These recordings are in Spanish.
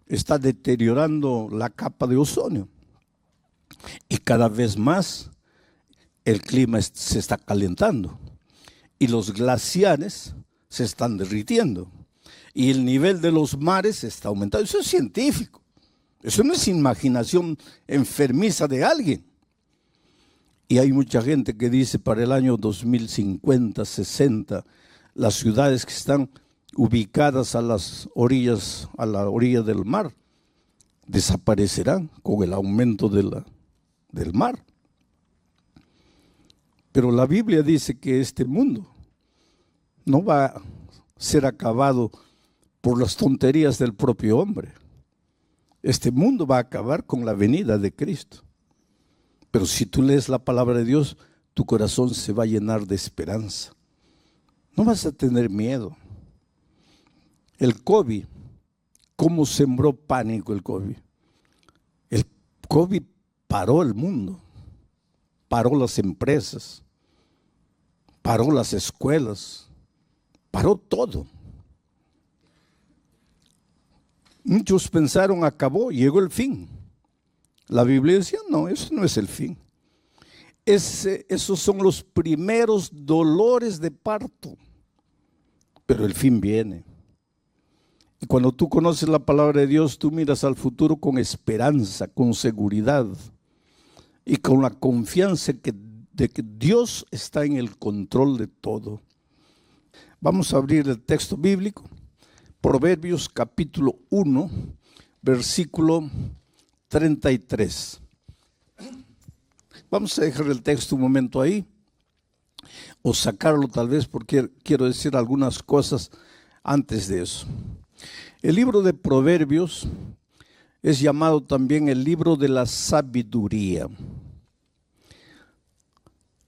está deteriorando la capa de ozono. Y cada vez más el clima se está calentando. Y los glaciares se están derritiendo. Y el nivel de los mares está aumentando. Eso es científico. Eso no es imaginación enfermiza de alguien. Y hay mucha gente que dice para el año 2050, 60, las ciudades que están ubicadas a las orillas, a la orilla del mar, desaparecerán con el aumento del mar. Pero la Biblia dice que este mundo no va a ser acabado por las tonterías del propio hombre. Este mundo va a acabar con la venida de Cristo. Pero si tú lees la palabra de Dios, tu corazón se va a llenar de esperanza. No vas a tener miedo. El COVID, ¿cómo sembró pánico el COVID? El COVID paró el mundo, paró las empresas, paró las escuelas, paró todo. Muchos pensaron, acabó, llegó el fin. La Biblia decía, no, eso no es el fin. Esos son los primeros dolores de parto, pero el fin viene. Y cuando tú conoces la palabra de Dios, tú miras al futuro con esperanza, con seguridad y con la confianza de que Dios está en el control de todo. Vamos a abrir el texto bíblico, Proverbios capítulo 1, versículo 33. Vamos a dejar el texto un momento ahí, o sacarlo tal vez porque quiero decir algunas cosas antes de eso. El libro de Proverbios es llamado también el libro de la sabiduría.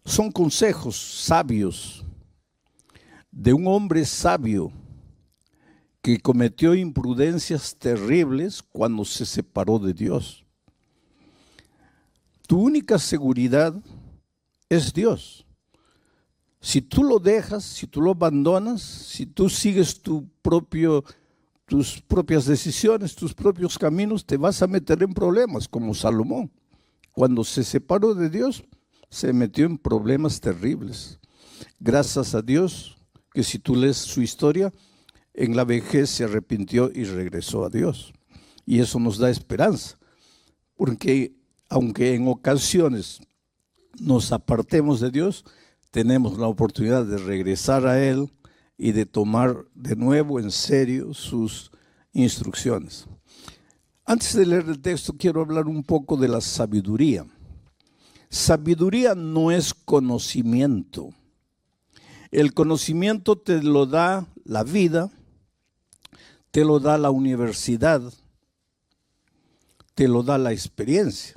Son consejos sabios de un hombre sabio que cometió imprudencias terribles cuando se separó de Dios. Tu única seguridad es Dios. Si tú lo dejas, si tú lo abandonas, si tú sigues tus propias decisiones, tus propios caminos, te vas a meter en problemas, como Salomón. Cuando se separó de Dios, se metió en problemas terribles. Gracias a Dios, que si tú lees su historia, en la vejez se arrepintió y regresó a Dios. Y eso nos da esperanza, porque aunque en ocasiones nos apartemos de Dios, tenemos la oportunidad de regresar a Él y de tomar de nuevo en serio sus instrucciones. Antes de leer el texto, quiero hablar un poco de la sabiduría. Sabiduría no es conocimiento. El conocimiento te lo da la vida, te lo da la universidad, te lo da la experiencia.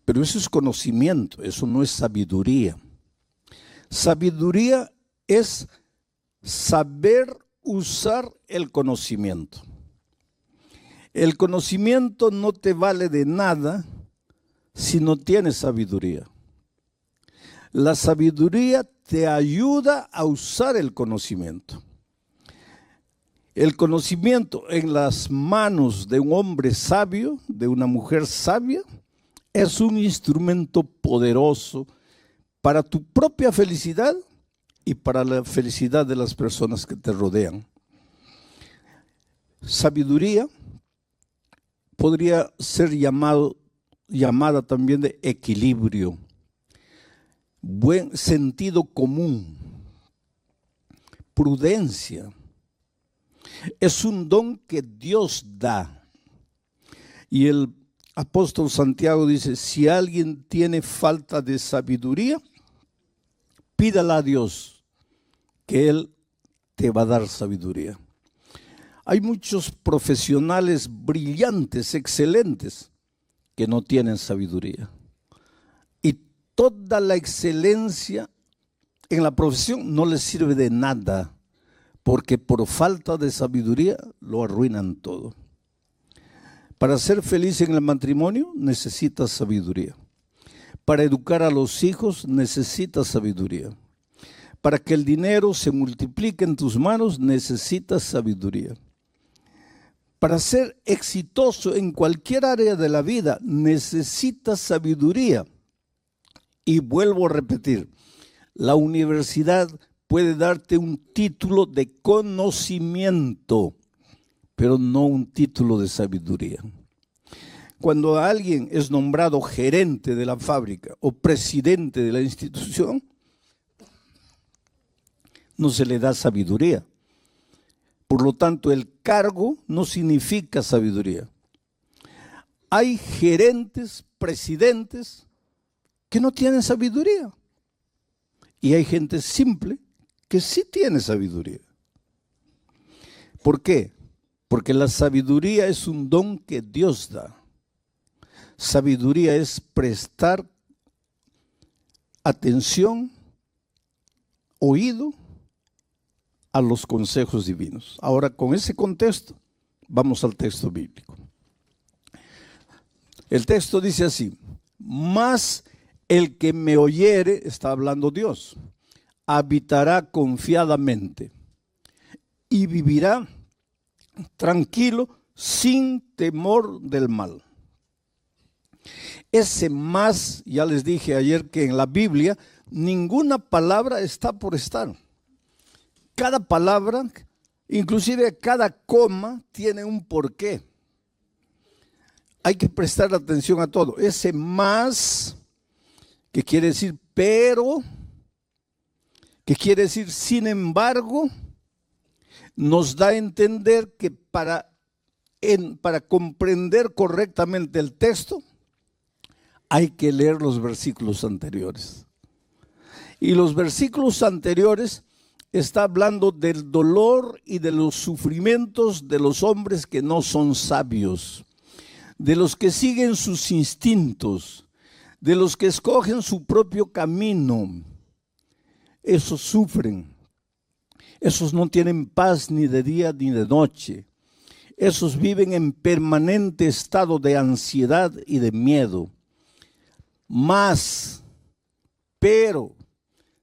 Pero eso es conocimiento, eso no es sabiduría. Sabiduría es saber usar el conocimiento. El conocimiento no te vale de nada si no tienes sabiduría. La sabiduría te ayuda a usar el conocimiento. El conocimiento en las manos de un hombre sabio, de una mujer sabia, es un instrumento poderoso para tu propia felicidad y para la felicidad de las personas que te rodean. Sabiduría podría ser llamada también de equilibrio, buen sentido común, prudencia. Es un don que Dios da. Y el apóstol Santiago dice, si alguien tiene falta de sabiduría, pídala a Dios, que Él te va a dar sabiduría. Hay muchos profesionales brillantes, excelentes, que no tienen sabiduría. Y toda la excelencia en la profesión no les sirve de nada, porque por falta de sabiduría lo arruinan todo. Para ser feliz en el matrimonio necesitas sabiduría. Para educar a los hijos necesitas sabiduría. Para que el dinero se multiplique en tus manos necesitas sabiduría. Para ser exitoso en cualquier área de la vida necesitas sabiduría. Y vuelvo a repetir, la universidad puede darte un título de conocimiento, pero no un título de sabiduría. Cuando alguien es nombrado gerente de la fábrica o presidente de la institución, no se le da sabiduría. Por lo tanto, el cargo no significa sabiduría. Hay gerentes, presidentes, que no tienen sabiduría. Y hay gente simple que sí tiene sabiduría. ¿Por qué? Porque la sabiduría es un don que Dios da. Sabiduría es prestar atención, oído a los consejos divinos. Ahora, con ese contexto, vamos al texto bíblico. El texto dice así: mas el que me oyere, está hablando Dios, habitará confiadamente y vivirá tranquilo sin temor del mal. Ese más, ya les dije ayer que en la Biblia ninguna palabra está por estar. Cada palabra, inclusive cada coma, tiene un porqué. Hay que prestar atención a todo. Ese más, que quiere decir pero, que quiere decir sin embargo, nos da a entender que para comprender correctamente el texto, hay que leer los versículos anteriores. Y los versículos anteriores está hablando del dolor y de los sufrimientos de los hombres que no son sabios, de los que siguen sus instintos, de los que escogen su propio camino. Esos sufren, esos no tienen paz ni de día ni de noche, esos viven en permanente estado de ansiedad y de miedo. Pero,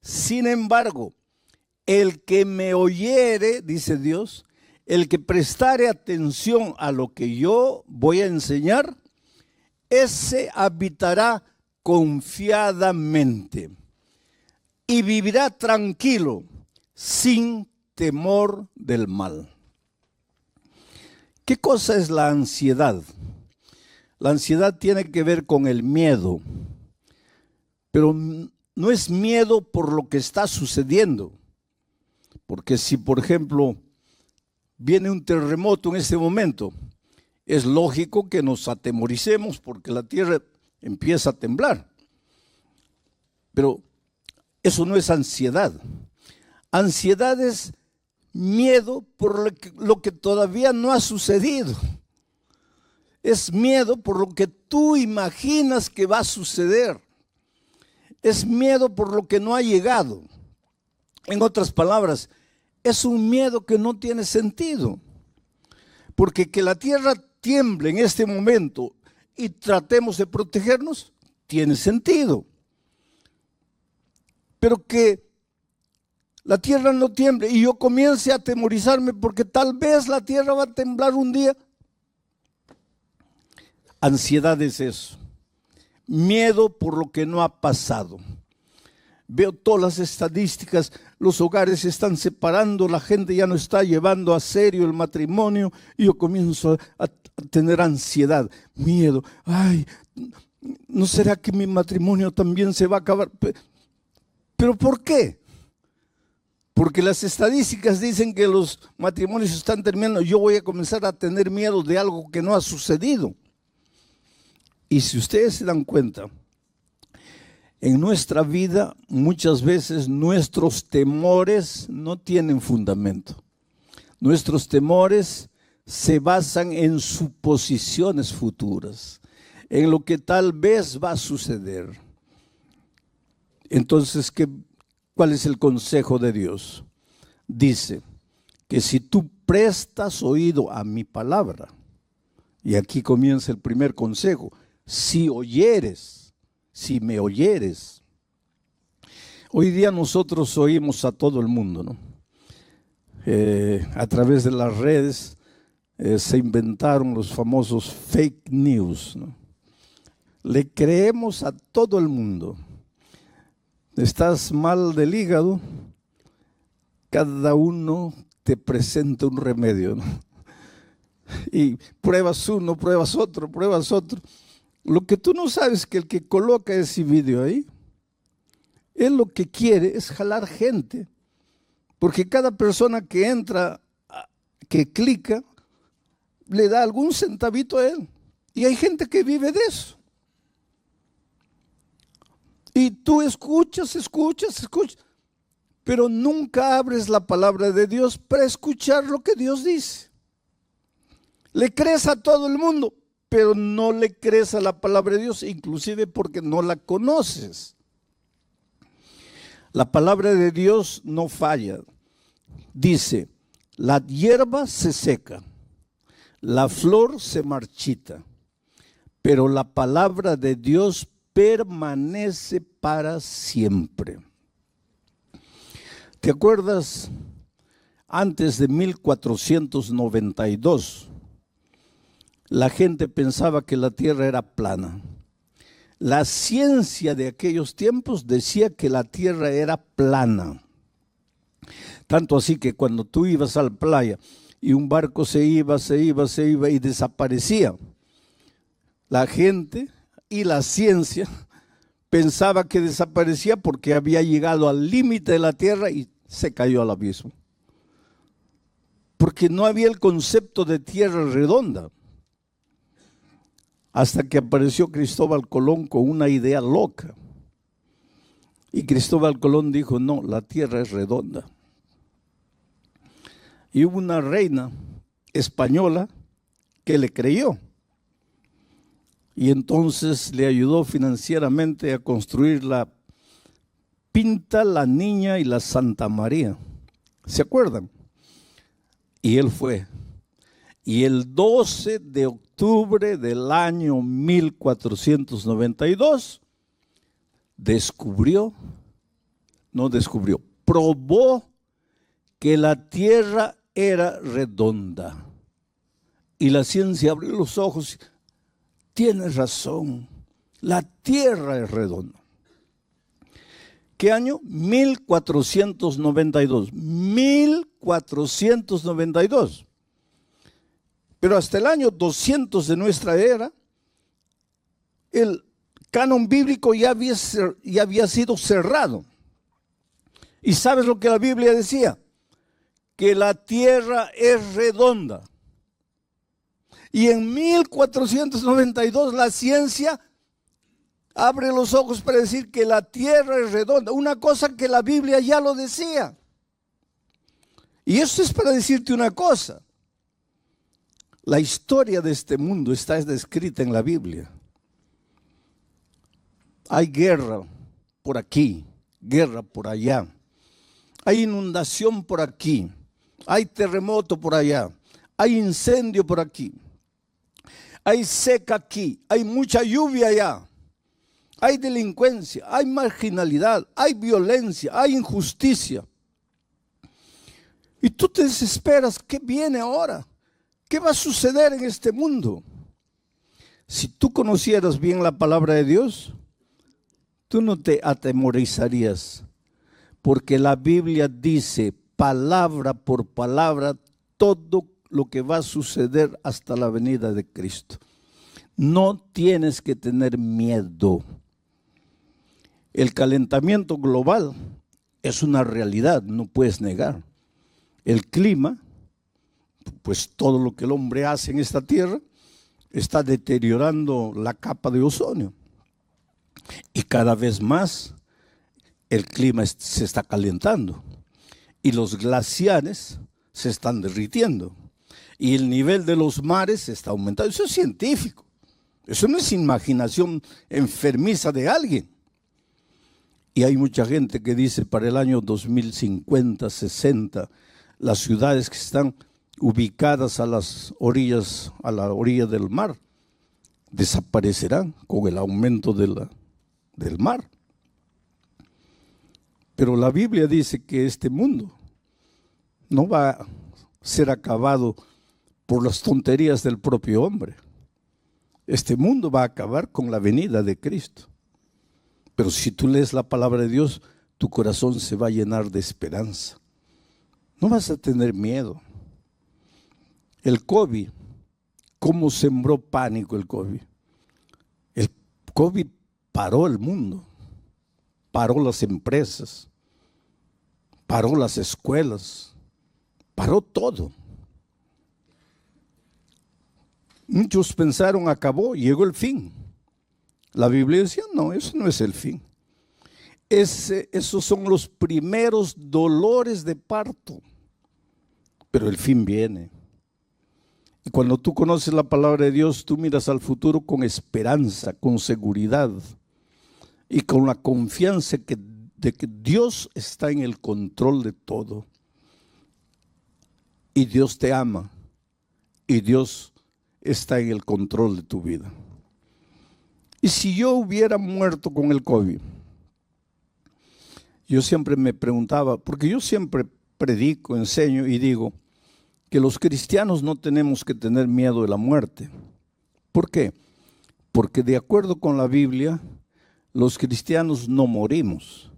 sin embargo, el que me oyere, dice Dios, el que prestare atención a lo que yo voy a enseñar, ese habitará confiadamente y vivirá tranquilo, sin temor del mal. ¿Qué cosa es la ansiedad? La ansiedad tiene que ver con el miedo, pero no es miedo por lo que está sucediendo. Porque si, por ejemplo, viene un terremoto en este momento, es lógico que nos atemoricemos porque la tierra empieza a temblar. Pero eso no es ansiedad. Ansiedad es miedo por lo que todavía no ha sucedido. Es miedo por lo que tú imaginas que va a suceder. Es miedo por lo que no ha llegado. En otras palabras, es un miedo que no tiene sentido. Porque que la tierra tiemble en este momento y tratemos de protegernos, tiene sentido. Pero que la tierra no tiemble y yo comience a atemorizarme porque tal vez la tierra va a temblar un día. Ansiedad es eso. Miedo por lo que no ha pasado. Veo todas las estadísticas, los hogares se están separando, la gente ya no está llevando a serio el matrimonio y yo comienzo a tener ansiedad, miedo. Ay, ¿no será que mi matrimonio también se va a acabar? ¿Pero por qué? Porque las estadísticas dicen que los matrimonios están terminando. Yo voy a comenzar a tener miedo de algo que no ha sucedido. Y si ustedes se dan cuenta, en nuestra vida muchas veces nuestros temores no tienen fundamento. Nuestros temores se basan en suposiciones futuras, en lo que tal vez va a suceder. Entonces, ¿cuál es el consejo de Dios? Dice que si tú prestas oído a mi palabra, y aquí comienza el primer consejo, si me oyeres. Hoy día nosotros oímos a todo el mundo, ¿no? A través de las redes se inventaron los famosos fake news, ¿no? Le creemos a todo el mundo. Estás mal del hígado, cada uno te presenta un remedio, ¿no? Y pruebas uno, pruebas otro, pruebas otro. Lo que tú no sabes es que el que coloca ese video ahí, él lo que quiere es jalar gente. Porque cada persona que entra, que clica, le da algún centavito a él. Y hay gente que vive de eso. Y tú escuchas, pero nunca abres la palabra de Dios para escuchar lo que Dios dice. Le crees a todo el mundo, pero no le crees a la palabra de Dios, inclusive porque no la conoces. La palabra de Dios no falla. Dice, la hierba se seca, la flor se marchita, pero la palabra de Dios permanece para siempre. ¿Te acuerdas? Antes de 1492, la gente pensaba que la tierra era plana. La ciencia de aquellos tiempos decía que la tierra era plana. Tanto así que cuando tú ibas a la playa y un barco se iba y desaparecía, la gente y la ciencia pensaba que desaparecía porque había llegado al límite de la tierra y se cayó al abismo. Porque no había el concepto de tierra redonda. Hasta que apareció Cristóbal Colón con una idea loca. Y Cristóbal Colón dijo, no, la tierra es redonda. Y hubo una reina española que le creyó. Y entonces le ayudó financieramente a construir la Pinta, la Niña y la Santa María. ¿Se acuerdan? Y él fue. Y el 12 de octubre del año 1492, probó que la tierra era redonda. Y la ciencia abrió los ojos. Tienes razón, la tierra es redonda. ¿Qué año? 1492. 1492. Pero hasta el año 200 de nuestra era, el canon bíblico ya había sido cerrado. ¿Y sabes lo que la Biblia decía? Que la tierra es redonda. Y en 1492 la ciencia abre los ojos para decir que la tierra es redonda. Una cosa que la Biblia ya lo decía. Y eso es para decirte una cosa. La historia de este mundo está descrita en la Biblia. Hay guerra por aquí, guerra por allá. Hay inundación por aquí. Hay terremoto por allá. Hay incendio por aquí. Hay seca aquí, hay mucha lluvia allá, hay delincuencia, hay marginalidad, hay violencia, hay injusticia. Y tú te desesperas, ¿qué viene ahora? ¿Qué va a suceder en este mundo? Si tú conocieras bien la palabra de Dios, tú no te atemorizarías, porque la Biblia dice palabra por palabra todo lo que va a suceder hasta la venida de Cristo. No tienes que tener miedo. El calentamiento global es una realidad, no puedes negar. El clima, pues todo lo que el hombre hace en esta tierra, está deteriorando la capa de ozono. Y cada vez más el clima se está calentando. Y los glaciares se están derritiendo. Y el nivel de los mares está aumentando. Eso es científico. Eso no es imaginación enfermiza de alguien. Y hay mucha gente que dice para el año 2050, 60, las ciudades que están ubicadas a las orillas, a la orilla del mar, desaparecerán con el aumento del mar. Pero la Biblia dice que este mundo no va a ser acabado por las tonterías del propio hombre. Este mundo va a acabar con la venida de Cristo. Pero si tú lees la palabra de Dios, tu corazón se va a llenar de esperanza. No vas a tener miedo. El COVID, ¿cómo sembró pánico el COVID? El COVID paró el mundo, paró las empresas, paró las escuelas, paró todo. Muchos pensaron, acabó, llegó el fin. La Biblia decía, no, eso no es el fin. Esos son los primeros dolores de parto, pero el fin viene. Y cuando tú conoces la palabra de Dios, tú miras al futuro con esperanza, con seguridad y con la confianza de que Dios está en el control de todo. Y Dios te ama y Dios está en el control de tu vida. Y si yo hubiera muerto con el COVID, yo siempre me preguntaba, porque yo siempre predico, enseño y digo que los cristianos no tenemos que tener miedo de la muerte. ¿Por qué? Porque de acuerdo con la Biblia, los cristianos no morimos,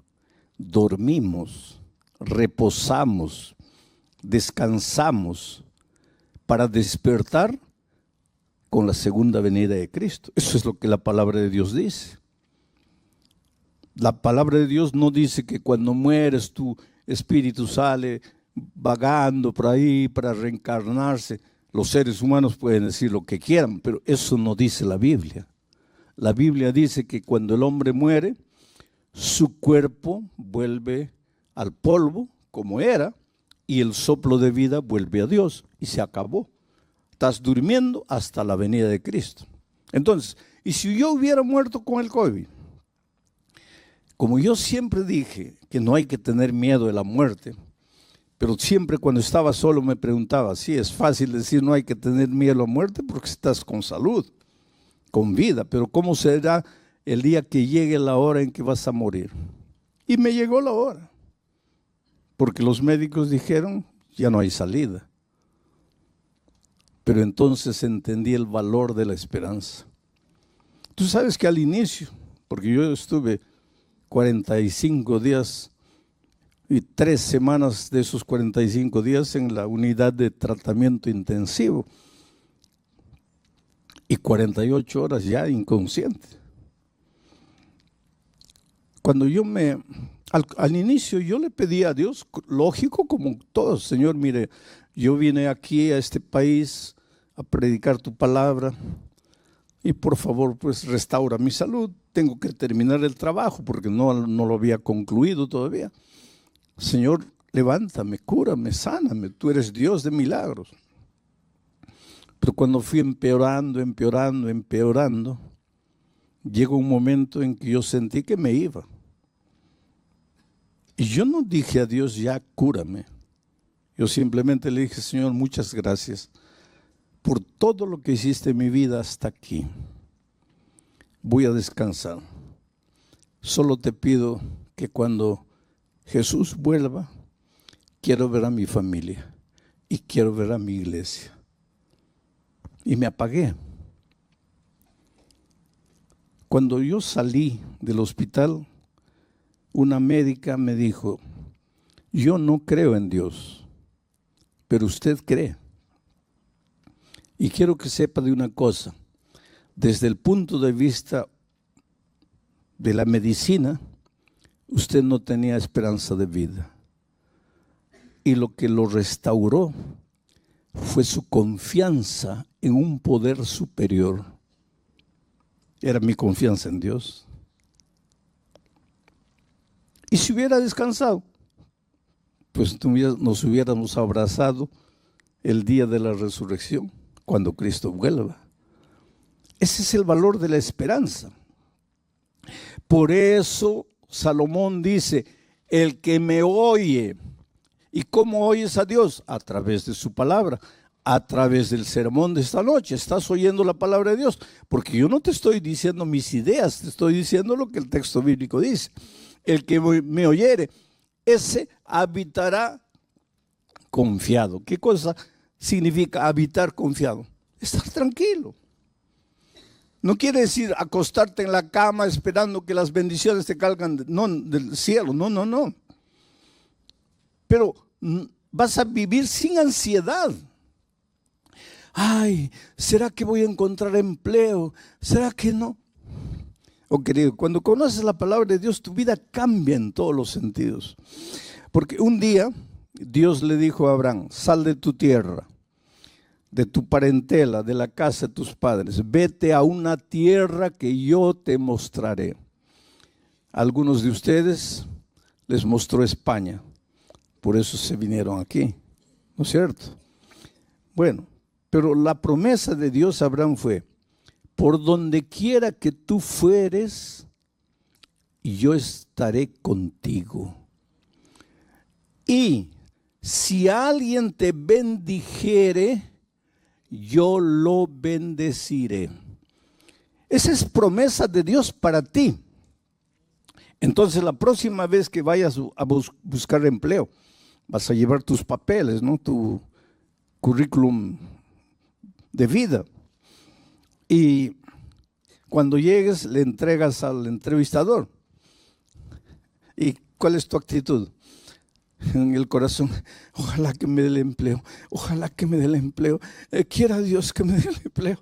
dormimos, reposamos, descansamos para despertar con la segunda venida de Cristo. Eso es lo que la palabra de Dios dice. La palabra de Dios no dice que cuando mueres tu espíritu sale vagando por ahí para reencarnarse. Los seres humanos pueden decir lo que quieran, pero eso no dice la Biblia. La Biblia dice que cuando el hombre muere, su cuerpo vuelve al polvo como era y el soplo de vida vuelve a Dios y se acabó. Estás durmiendo hasta la venida de Cristo. Entonces, y si yo hubiera muerto con el COVID, como yo siempre dije que no hay que tener miedo de la muerte, pero siempre cuando estaba solo me preguntaba, sí, es fácil decir no hay que tener miedo a la muerte porque estás con salud, con vida, pero ¿cómo será el día que llegue la hora en que vas a morir? Y me llegó la hora, porque los médicos dijeron, ya no hay salida. Pero entonces entendí el valor de la esperanza. Tú sabes que al inicio, porque yo estuve 45 días y 3 semanas de esos 45 días en la unidad de tratamiento intensivo y 48 horas ya inconsciente. Cuando yo al inicio yo le pedí a Dios, lógico como todos, Señor, mire, yo vine aquí a este país a predicar tu palabra y por favor pues restaura mi salud, tengo que terminar el trabajo porque no lo había concluido todavía. Señor, levántame, cúrame, sáname, tú eres Dios de milagros. Pero cuando fui empeorando, llegó un momento en que yo sentí que me iba. Y yo no dije a Dios, ya cúrame. Yo simplemente le dije, Señor, muchas gracias por todo lo que hiciste en mi vida hasta aquí. Voy a descansar. Solo te pido que cuando Jesús vuelva, quiero ver a mi familia y quiero ver a mi iglesia. Y me apagué. Cuando yo salí del hospital, una médica me dijo, yo no creo en Dios, pero usted cree. Y quiero que sepa de una cosa, desde el punto de vista de la medicina, usted no tenía esperanza de vida. Y lo que lo restauró fue su confianza en un poder superior. Era mi confianza en Dios. Y si hubiera descansado, pues nos hubiéramos abrazado el día de la resurrección, cuando Cristo vuelva. Ese es el valor de la esperanza. Por eso Salomón dice, el que me oye, ¿y cómo oyes a Dios? A través de su palabra, a través del sermón de esta noche. Estás oyendo la palabra de Dios, porque yo no te estoy diciendo mis ideas, te estoy diciendo lo que el texto bíblico dice. El que me oyere, ese habitará confiado. ¿Qué cosa significa habitar confiado. Estar tranquilo. No quiere decir acostarte en la cama esperando que las bendiciones te caigan del cielo. No, no, no. Pero vas a vivir sin ansiedad. Ay, ¿será que voy a encontrar empleo? ¿Será que no? Oh, querido, cuando conoces la palabra de Dios, tu vida cambia en todos los sentidos. Porque un día Dios le dijo a Abraham: sal de tu tierra, de tu parentela, de la casa de tus padres, vete a una tierra que yo te mostraré. A algunos de ustedes les mostró España, por eso se vinieron aquí, ¿no es cierto? Bueno, pero la promesa de Dios a Abraham fue: por donde quiera que tú fueres, yo estaré contigo. Y si alguien te bendijere, yo lo bendeciré. Esa es promesa de Dios para ti. Entonces, la próxima vez que vayas a buscar empleo, vas a llevar tus papeles, ¿no? Tu currículum de vida. Y cuando llegues, le entregas al entrevistador. ¿Y cuál es tu actitud? En el corazón: ojalá que me dé el empleo, ojalá que me dé el empleo, quiera Dios que me dé el empleo.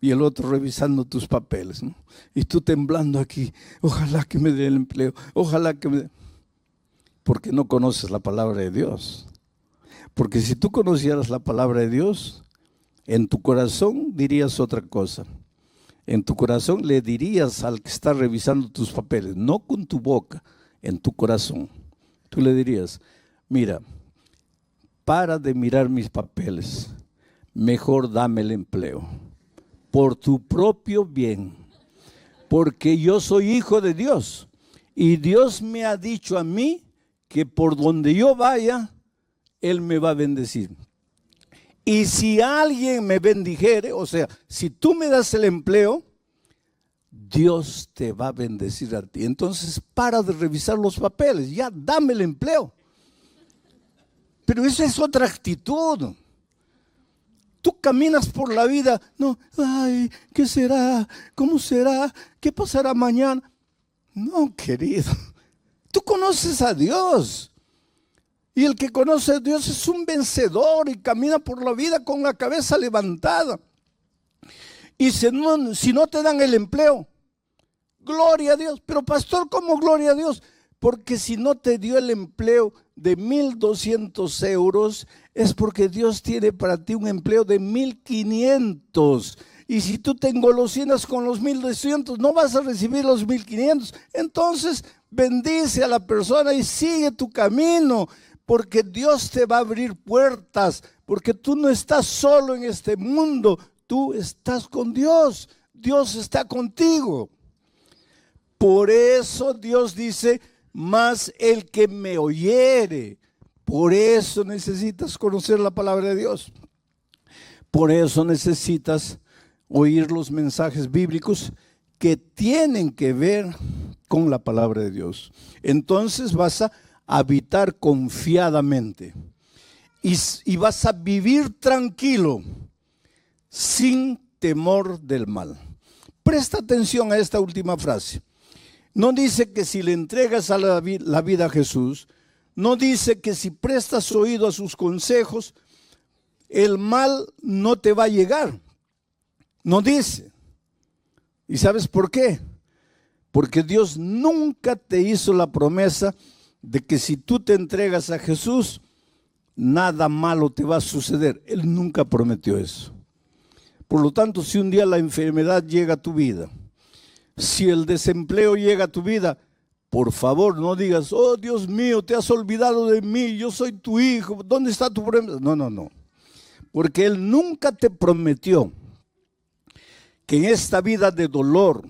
Y el otro revisando tus papeles, ¿no? Y tú temblando aquí: ojalá que me dé el empleo, ojalá que me dé. Porque no conoces la palabra de Dios. Porque si tú conocieras la palabra de Dios, en tu corazón dirías otra cosa. En tu corazón le dirías al que está revisando tus papeles, no con tu boca, en tu corazón. Tú le dirías: mira, para de mirar mis papeles, mejor dame el empleo, por tu propio bien, porque yo soy hijo de Dios, y Dios me ha dicho a mí que por donde yo vaya, Él me va a bendecir. Y si alguien me bendijere, o sea, si tú me das el empleo, Dios te va a bendecir a ti. Entonces, para de revisar los papeles, ya dame el empleo. Pero esa es otra actitud. Tú caminas por la vida, no, ay, ¿qué será? ¿Cómo será? ¿Qué pasará mañana? No, querido, tú conoces a Dios. Y el que conoce a Dios es un vencedor y camina por la vida con la cabeza levantada. Y si no te dan el empleo, gloria a Dios. Pero pastor, ¿cómo gloria a Dios? Porque si no te dio el empleo de 1,200 euros, es porque Dios tiene para ti un empleo de 1,500. Y si tú te engolosinas con los 1,200, no vas a recibir los 1,500. Entonces, bendice a la persona y sigue tu camino, porque Dios te va a abrir puertas, porque tú no estás solo en este mundo, tú estás con Dios. Dios está contigo. Por eso Dios dice: mas el que me oyere. Por eso necesitas conocer la palabra de Dios. Por eso necesitas oír los mensajes bíblicos que tienen que ver con la palabra de Dios. Entonces vas a habitar confiadamente y vas a vivir tranquilo, sin temor del mal. Presta atención a esta última frase. No dice que si le entregas a la vida a Jesús, no dice que si prestas oído a sus consejos, el mal no te va a llegar. No dice. ¿Y sabes por qué? Porque Dios nunca te hizo la promesa de que si tú te entregas a Jesús, nada malo te va a suceder. Él nunca prometió eso. Por lo tanto, si un día la enfermedad llega a tu vida, si el desempleo llega a tu vida, por favor no digas: oh Dios mío, te has olvidado de mí, yo soy tu hijo, ¿dónde está tu promesa? No, no, no. Porque Él nunca te prometió que en esta vida de dolor,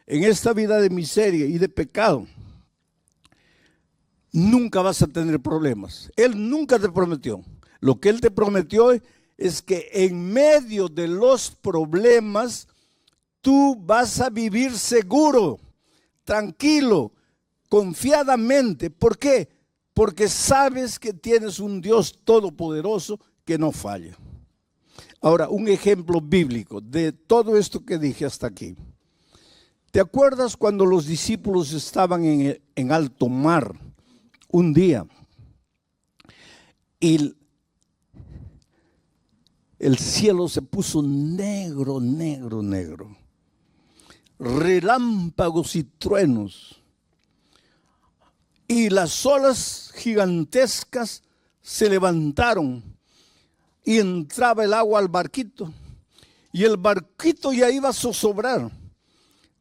en esta vida de miseria y de pecado, nunca vas a tener problemas. Él nunca te prometió. Lo que Él te prometió es que en medio de los problemas tú vas a vivir seguro, tranquilo, confiadamente. ¿Por qué? porque sabes que tienes un Dios todopoderoso que no falla. Ahora, un ejemplo bíblico de todo esto que dije hasta aquí. ¿Te acuerdas cuando los discípulos estaban en alto mar un día y el cielo se puso negro, negro, negro? Relámpagos y truenos. Y las olas gigantescas se levantaron y entraba el agua al barquito. Y el barquito ya iba a zozobrar.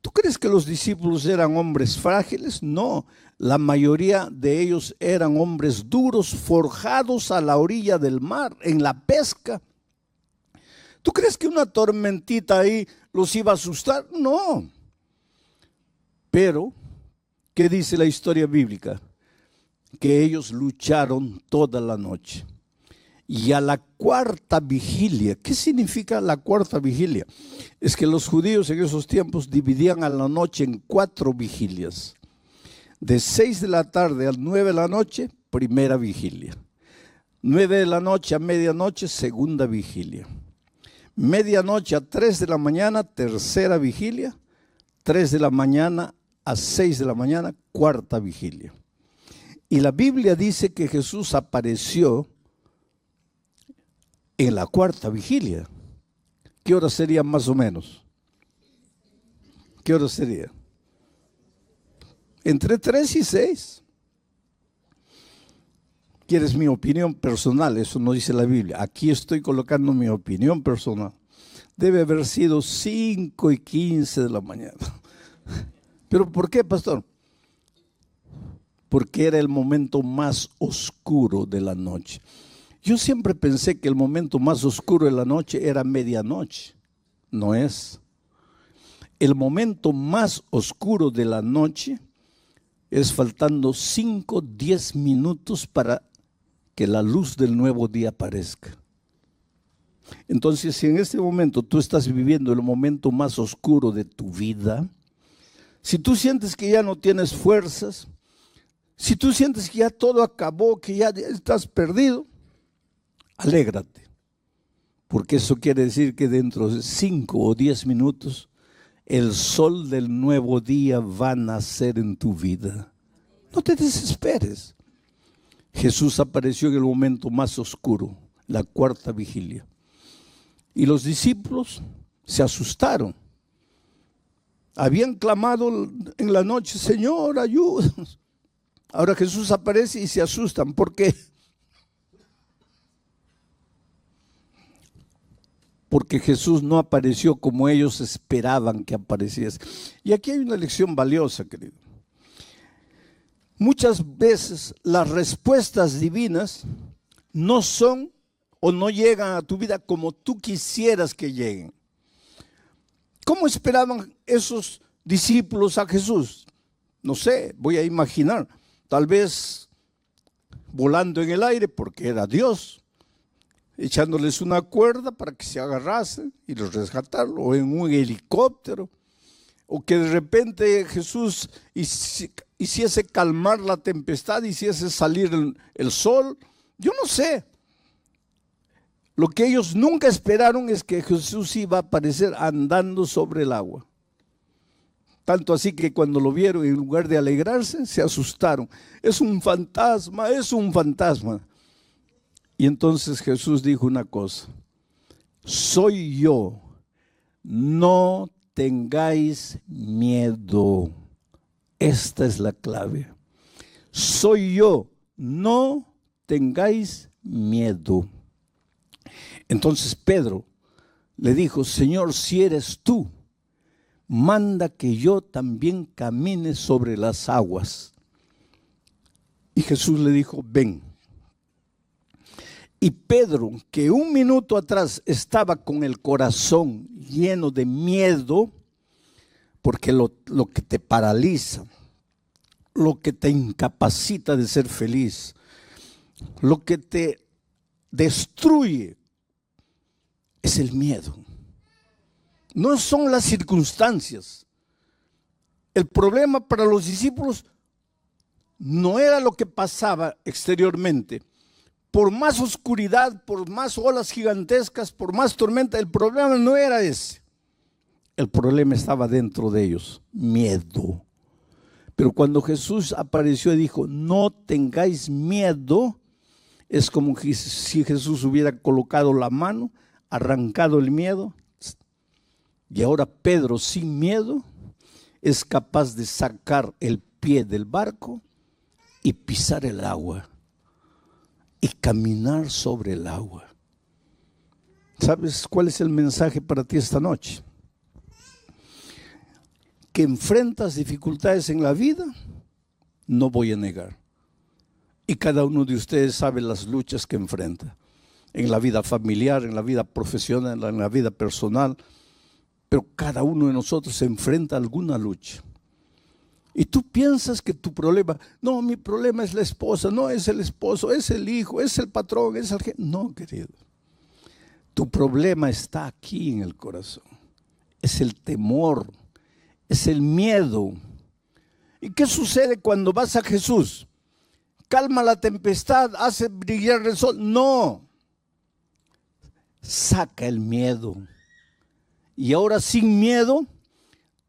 ¿Tú crees que los discípulos eran hombres frágiles? No, la mayoría de ellos eran hombres duros, forjados a la orilla del mar, en la pesca. ¿Tú crees que una tormentita ahí los iba a asustar? No. Pero, ¿qué dice la historia bíblica? Que ellos lucharon toda la noche. Y a la cuarta vigilia, ¿qué significa la cuarta vigilia? Es que los judíos en esos tiempos dividían a la noche en 4 vigilias. De 6 de la tarde a 9 de la noche, primera vigilia. 9 de la noche a medianoche, segunda vigilia. Medianoche a 3 de la mañana, tercera vigilia. 3 de la mañana a 6 de la mañana, cuarta vigilia. Y la Biblia dice que Jesús apareció en la cuarta vigilia. ¿Qué hora sería más o menos? ¿Qué hora sería? Entre 3 y 6. ¿Quieres mi opinión personal? Eso no dice la Biblia. Aquí estoy colocando mi opinión personal. Debe haber sido 5 y 15 de la mañana. ¿Pero por qué, pastor? Porque era el momento más oscuro de la noche. Yo siempre pensé que el momento más oscuro de la noche era medianoche. No es. El momento más oscuro de la noche es faltando 5, 10 minutos para que la luz del nuevo día aparezca. Entonces, si en este momento tú estás viviendo el momento más oscuro de tu vida, si tú sientes que ya no tienes fuerzas, si tú sientes que ya todo acabó, que ya estás perdido, alégrate, porque eso quiere decir que dentro de 5 o 10 minutos el sol del nuevo día va a nacer en tu vida. No te desesperes. Jesús apareció en el momento más oscuro, la cuarta vigilia. Y los discípulos se asustaron. Habían clamado en la noche, Señor, ayúdanos. Ahora Jesús aparece y se asustan. ¿Por qué? Porque Jesús no apareció como ellos esperaban que apareciese. Y aquí hay una lección valiosa, querido. Muchas veces las respuestas divinas no son o no llegan a tu vida como tú quisieras que lleguen. ¿Cómo esperaban esos discípulos a Jesús? No sé, voy a imaginar. Tal vez volando en el aire porque era Dios, echándoles una cuerda para que se agarrasen y los rescataron, o en un helicóptero, o que de repente Jesús hiciese calmar la tempestad, hiciese salir el sol. Yo no sé. Lo que ellos nunca esperaron es que Jesús iba a aparecer andando sobre el agua. Tanto así que cuando lo vieron, en lugar de alegrarse, se asustaron. Es un fantasma, es un fantasma. Y entonces Jesús dijo una cosa: soy yo, no tengáis miedo. Esta es la clave. Soy yo, no tengáis miedo. Entonces Pedro le dijo: Señor, si eres tú, manda que yo también camine sobre las aguas. Y Jesús le dijo: ven. Y Pedro, que un minuto atrás estaba con el corazón lleno de miedo, porque lo que te paraliza, lo que te incapacita de ser feliz, lo que te destruye, es el miedo. No son las circunstancias. El problema para los discípulos no era lo que pasaba exteriormente. Por más oscuridad, por más olas gigantescas, por más tormenta, el problema no era ese. El problema estaba dentro de ellos, miedo. Pero cuando Jesús apareció y dijo, no tengáis miedo, es como si Jesús hubiera colocado la mano, arrancado el miedo. Y ahora Pedro, sin miedo, es capaz de sacar el pie del barco y pisar el agua y caminar sobre el agua. ¿Sabes cuál es el mensaje para ti esta noche? Que enfrentas dificultades en la vida, no voy a negar. Y cada uno de ustedes sabe las luchas que enfrenta. En la vida familiar, en la vida profesional, en la vida personal. Pero cada uno de nosotros se enfrenta a alguna lucha. Y tú piensas que tu problema, no, mi problema es la esposa, no es el esposo, es el hijo, es el patrón, es el jefe. No, querido. Tu problema está aquí en el corazón. Es el temor, es el miedo. ¿Y qué sucede cuando vas a Jesús? Calma la tempestad, hace brillar el sol. No. Saca el miedo. Y ahora sin miedo,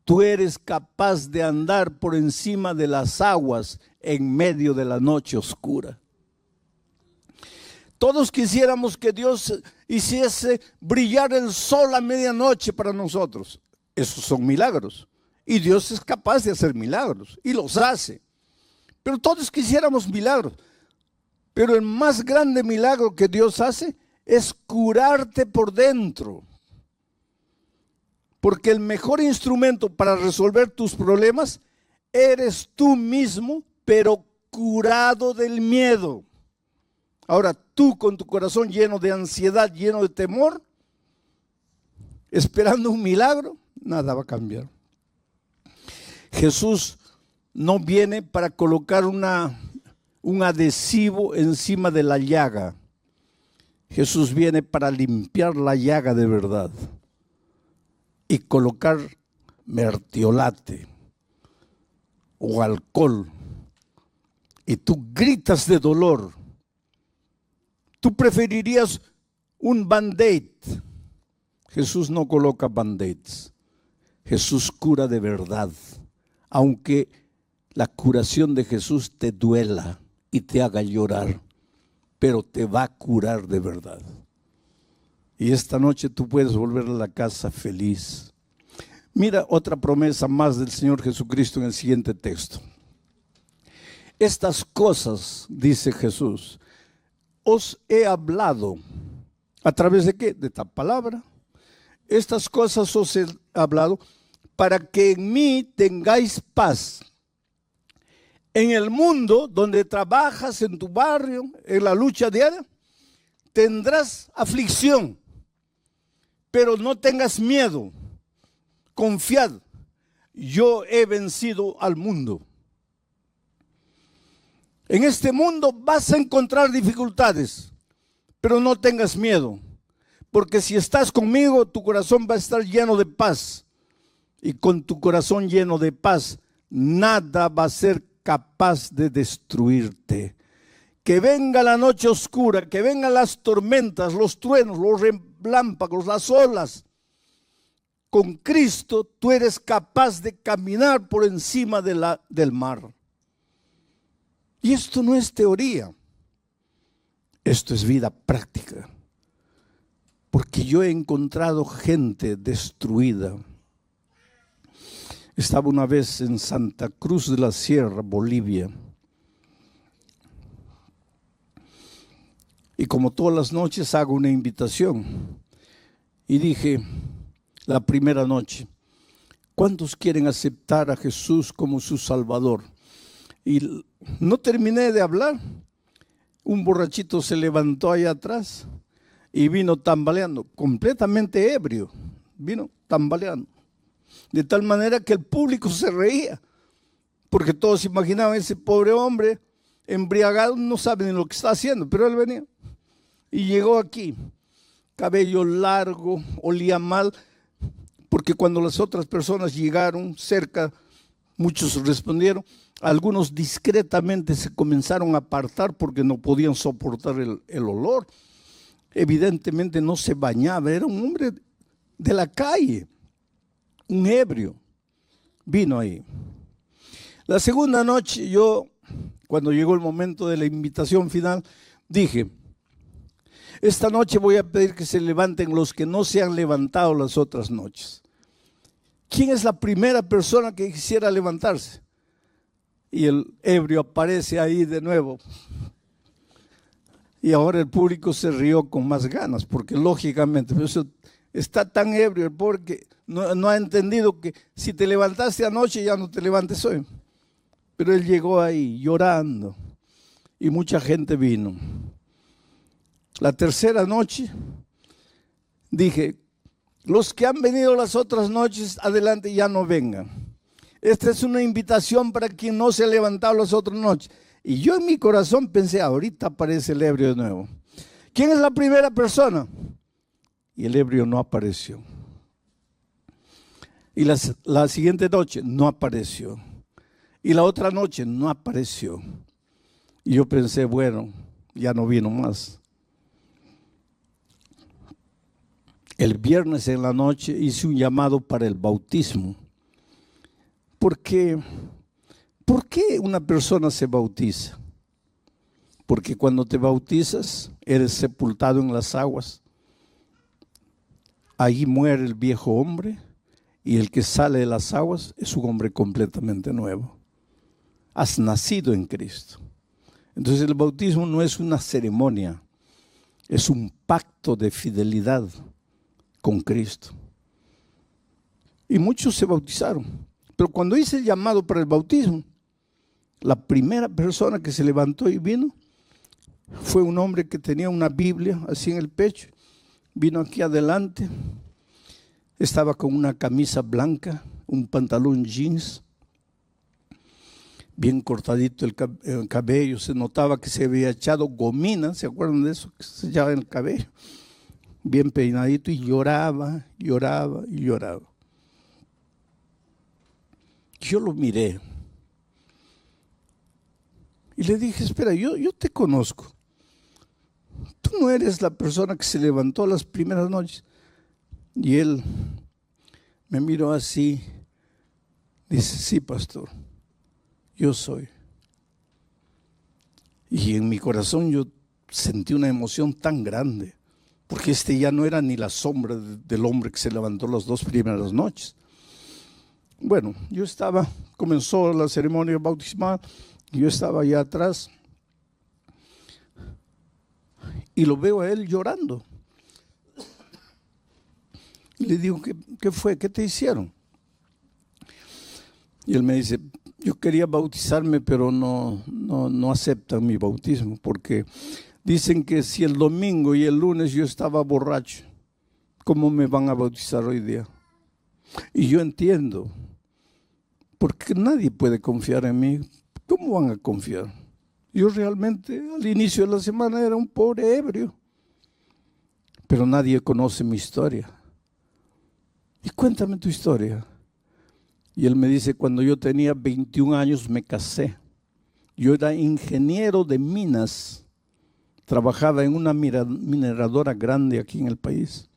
tú eres capaz de andar por encima de las aguas en medio de la noche oscura. Todos quisiéramos que Dios hiciese brillar el sol a medianoche para nosotros. Esos son milagros. Y Dios es capaz de hacer milagros y los hace. Pero todos quisiéramos milagros. Pero el más grande milagro que Dios hace es curarte por dentro. Porque el mejor instrumento para resolver tus problemas eres tú mismo, pero curado del miedo. Ahora, tú con tu corazón lleno de ansiedad, lleno de temor, esperando un milagro, nada va a cambiar. Jesús no viene para colocar un adhesivo encima de la llaga. Jesús viene para limpiar la llaga de verdad y colocar mertiolate o alcohol. Y tú gritas de dolor. Tú preferirías un band-aid. Jesús no coloca band-aids. Jesús cura de verdad. Aunque la curación de Jesús te duela y te haga llorar, pero te va a curar de verdad. Y esta noche tú puedes volver a la casa feliz. Mira otra promesa más del Señor Jesucristo en el siguiente texto. Estas cosas, dice Jesús, os he hablado. ¿A través de qué? De esta palabra. Estas cosas os he hablado para que en mí tengáis paz. En el mundo donde trabajas, en tu barrio, en la lucha diaria, tendrás aflicción. Pero no tengas miedo. Confiad. Yo he vencido al mundo. En este mundo vas a encontrar dificultades, pero no tengas miedo, porque si estás conmigo, tu corazón va a estar lleno de paz. Y con tu corazón lleno de paz, nada va a ser capaz de destruirte. Que venga la noche oscura, que vengan las tormentas, los truenos, los relámpagos, las olas. Con Cristo tú eres capaz de caminar por encima del mar. Y esto no es teoría, esto es vida práctica. Porque yo he encontrado gente destruida. Estaba una vez en Santa Cruz de la Sierra, Bolivia. Y como todas las noches hago una invitación. Y dije, la primera noche, ¿cuántos quieren aceptar a Jesús como su Salvador? Y no terminé de hablar. Un borrachito se levantó allá atrás y vino tambaleando, completamente ebrio. Vino tambaleando. De tal manera que el público se reía, porque todos imaginaban ese pobre hombre embriagado, no sabe ni lo que está haciendo, pero él venía. Y llegó aquí, cabello largo, olía mal, porque cuando las otras personas llegaron cerca Muchos respondieron, algunos discretamente se comenzaron a apartar porque no podían soportar el olor. Evidentemente no se bañaba, era un hombre de la calle, un ebrio. Vino ahí. La segunda noche cuando llegó el momento de la invitación final, dije, esta noche voy a pedir que se levanten los que no se han levantado las otras noches. ¿Quién es la primera persona que quisiera levantarse? Y el ebrio aparece ahí de nuevo. Y ahora el público se rió con más ganas, porque lógicamente está tan ebrio el pobre que no ha entendido que si te levantaste anoche ya no te levantes hoy. Pero él llegó ahí llorando y mucha gente vino. La tercera noche dije, los que han venido las otras noches, adelante, ya no vengan. Esta es una invitación para quien no se ha levantado las otras noches. Y yo en mi corazón pensé, ahorita aparece el ebrio de nuevo. ¿Quién es la primera persona? Y el ebrio no apareció. Y la siguiente noche no apareció. Y la otra noche no apareció. Y yo pensé, bueno, ya no vino más. El viernes en la noche hice un llamado para el bautismo. ¿Por qué una persona se bautiza? Porque cuando te bautizas, eres sepultado en las aguas. Ahí muere el viejo hombre y el que sale de las aguas es un hombre completamente nuevo. Has nacido en Cristo. Entonces el bautismo no es una ceremonia, es un pacto de fidelidad con Cristo. Y muchos se bautizaron. Pero cuando hice el llamado para el bautismo, la primera persona que se levantó y vino fue un hombre que tenía una Biblia así en el pecho. Vino aquí adelante, estaba con una camisa blanca, un pantalón jeans, bien cortadito el cabello, se notaba que se había echado gomina, ¿se acuerdan de eso? Que se echaba en el cabello, bien peinadito, y lloraba. Yo lo miré y le dije, espera, yo te conozco. Tú no eres la persona que se levantó las primeras noches. Y él me miró así, dice, sí, pastor, yo soy. Y en mi corazón yo sentí una emoción tan grande, porque ya no era ni la sombra del hombre que se levantó las 2 primeras noches. Bueno, comenzó la ceremonia bautismal, yo estaba allá atrás y lo veo a él llorando. Y le digo, ¿qué fue? ¿Qué te hicieron? Y él me dice, yo quería bautizarme, pero no aceptan mi bautismo, porque dicen que si el domingo y el lunes yo estaba borracho, ¿cómo me van a bautizar hoy día? Y yo entiendo, porque nadie puede confiar en mí. ¿Cómo van a confiar? Yo realmente al inicio de la semana era un pobre ebrio, pero nadie conoce mi historia. Y cuéntame tu historia. Y él me dice, cuando yo tenía 21 años me casé. Yo era ingeniero de minas, trabajaba en una mineradora grande aquí en el país.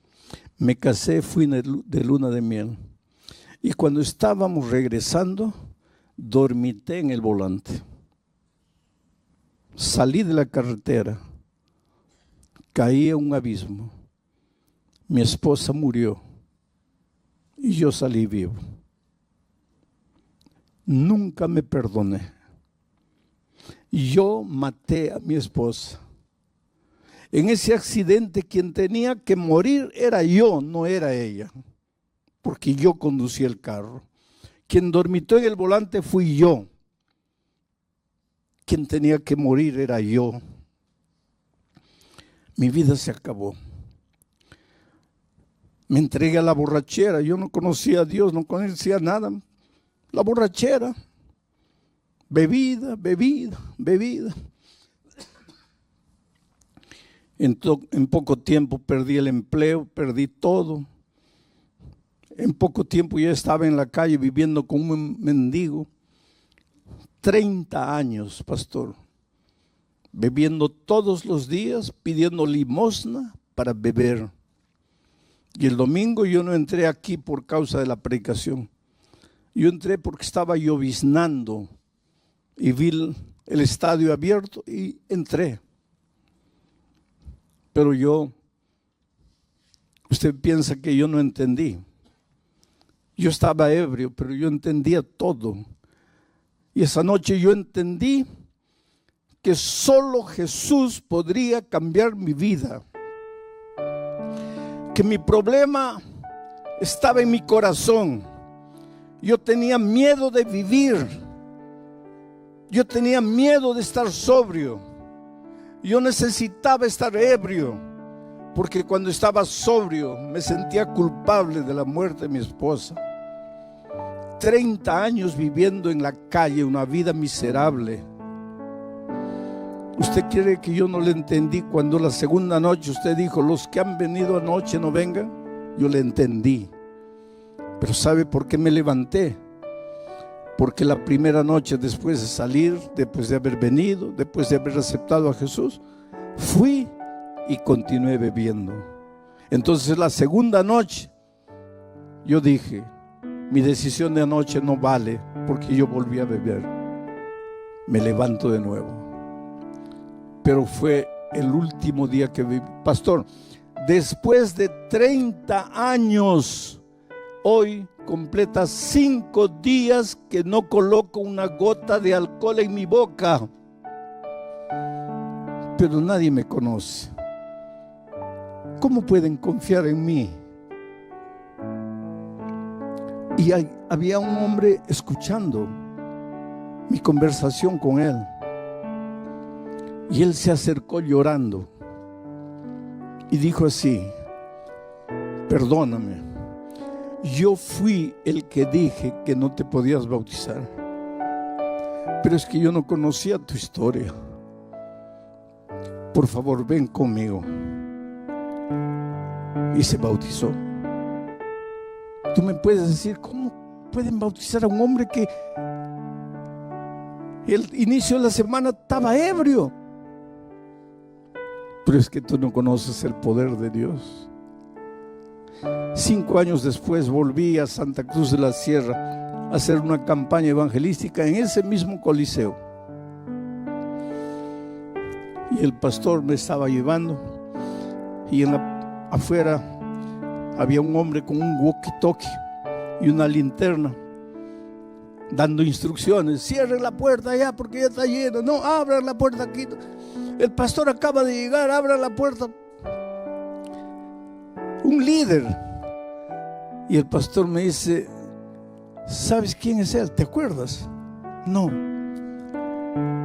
Me casé, fui de luna de miel. Y cuando estábamos regresando, dormité en el volante. Salí de la carretera, caí a un abismo. Mi esposa murió y yo salí vivo. Nunca me perdoné. Yo maté a mi esposa. En ese accidente quien tenía que morir era yo, no era ella, porque yo conducía el carro. Quien dormitó en el volante fui yo. Quien tenía que morir era yo. Mi vida se acabó. Me entregué a la borrachera. Yo no conocía a Dios, no conocía nada. La borrachera. Bebida. En poco tiempo perdí el empleo, perdí todo. En poco tiempo ya estaba en la calle viviendo con un mendigo. 30 años, pastor, bebiendo todos los días, pidiendo limosna para beber. Y el domingo yo no entré aquí por causa de la predicación. Yo entré porque estaba lloviznando y vi el estadio abierto y entré. Pero usted piensa que yo no entendí. Yo estaba ebrio, pero yo entendía todo. Y esa noche yo entendí que solo Jesús podría cambiar mi vida. Que mi problema estaba en mi corazón. Yo tenía miedo de vivir. Yo tenía miedo de estar sobrio. Yo necesitaba estar ebrio, porque cuando estaba sobrio me sentía culpable de la muerte de mi esposa. 30 años viviendo en la calle, una vida miserable. ¿Usted quiere que yo no le entendí cuando la segunda noche usted dijo, los que han venido anoche no vengan? Yo le entendí. Pero ¿sabe por qué me levanté? Porque la primera noche, después de salir, después de haber venido, después de haber aceptado a Jesús, fui y continué bebiendo. Entonces la segunda noche yo dije, mi decisión de anoche no vale, porque yo volví a beber. Me levanto de nuevo. Pero fue el último día que viví. Pastor, después de 30 años, hoy completa 5 días que no coloco una gota de alcohol en mi boca. Pero nadie me conoce. ¿Cómo pueden confiar en mí? Y había un hombre escuchando mi conversación con él. Y él se acercó llorando y dijo así: perdóname, yo fui el que dije que no te podías bautizar, pero es que yo no conocía tu historia. Por favor, ven conmigo. Y se bautizó. Tú me puedes decir, ¿cómo pueden bautizar a un hombre que el inicio de la semana estaba ebrio? Pero es que tú no conoces el poder de Dios. 5 años después volví a Santa Cruz de la Sierra a hacer una campaña evangelística en ese mismo coliseo. Y el pastor me estaba llevando y afuera había un hombre con un walkie-talkie y una linterna dando instrucciones. Cierren la puerta allá porque ya está lleno. No, abran la puerta aquí. El pastor acaba de llegar, abra la puerta. Un líder. Y el pastor me dice, ¿sabes quién es él? ¿Te acuerdas? No.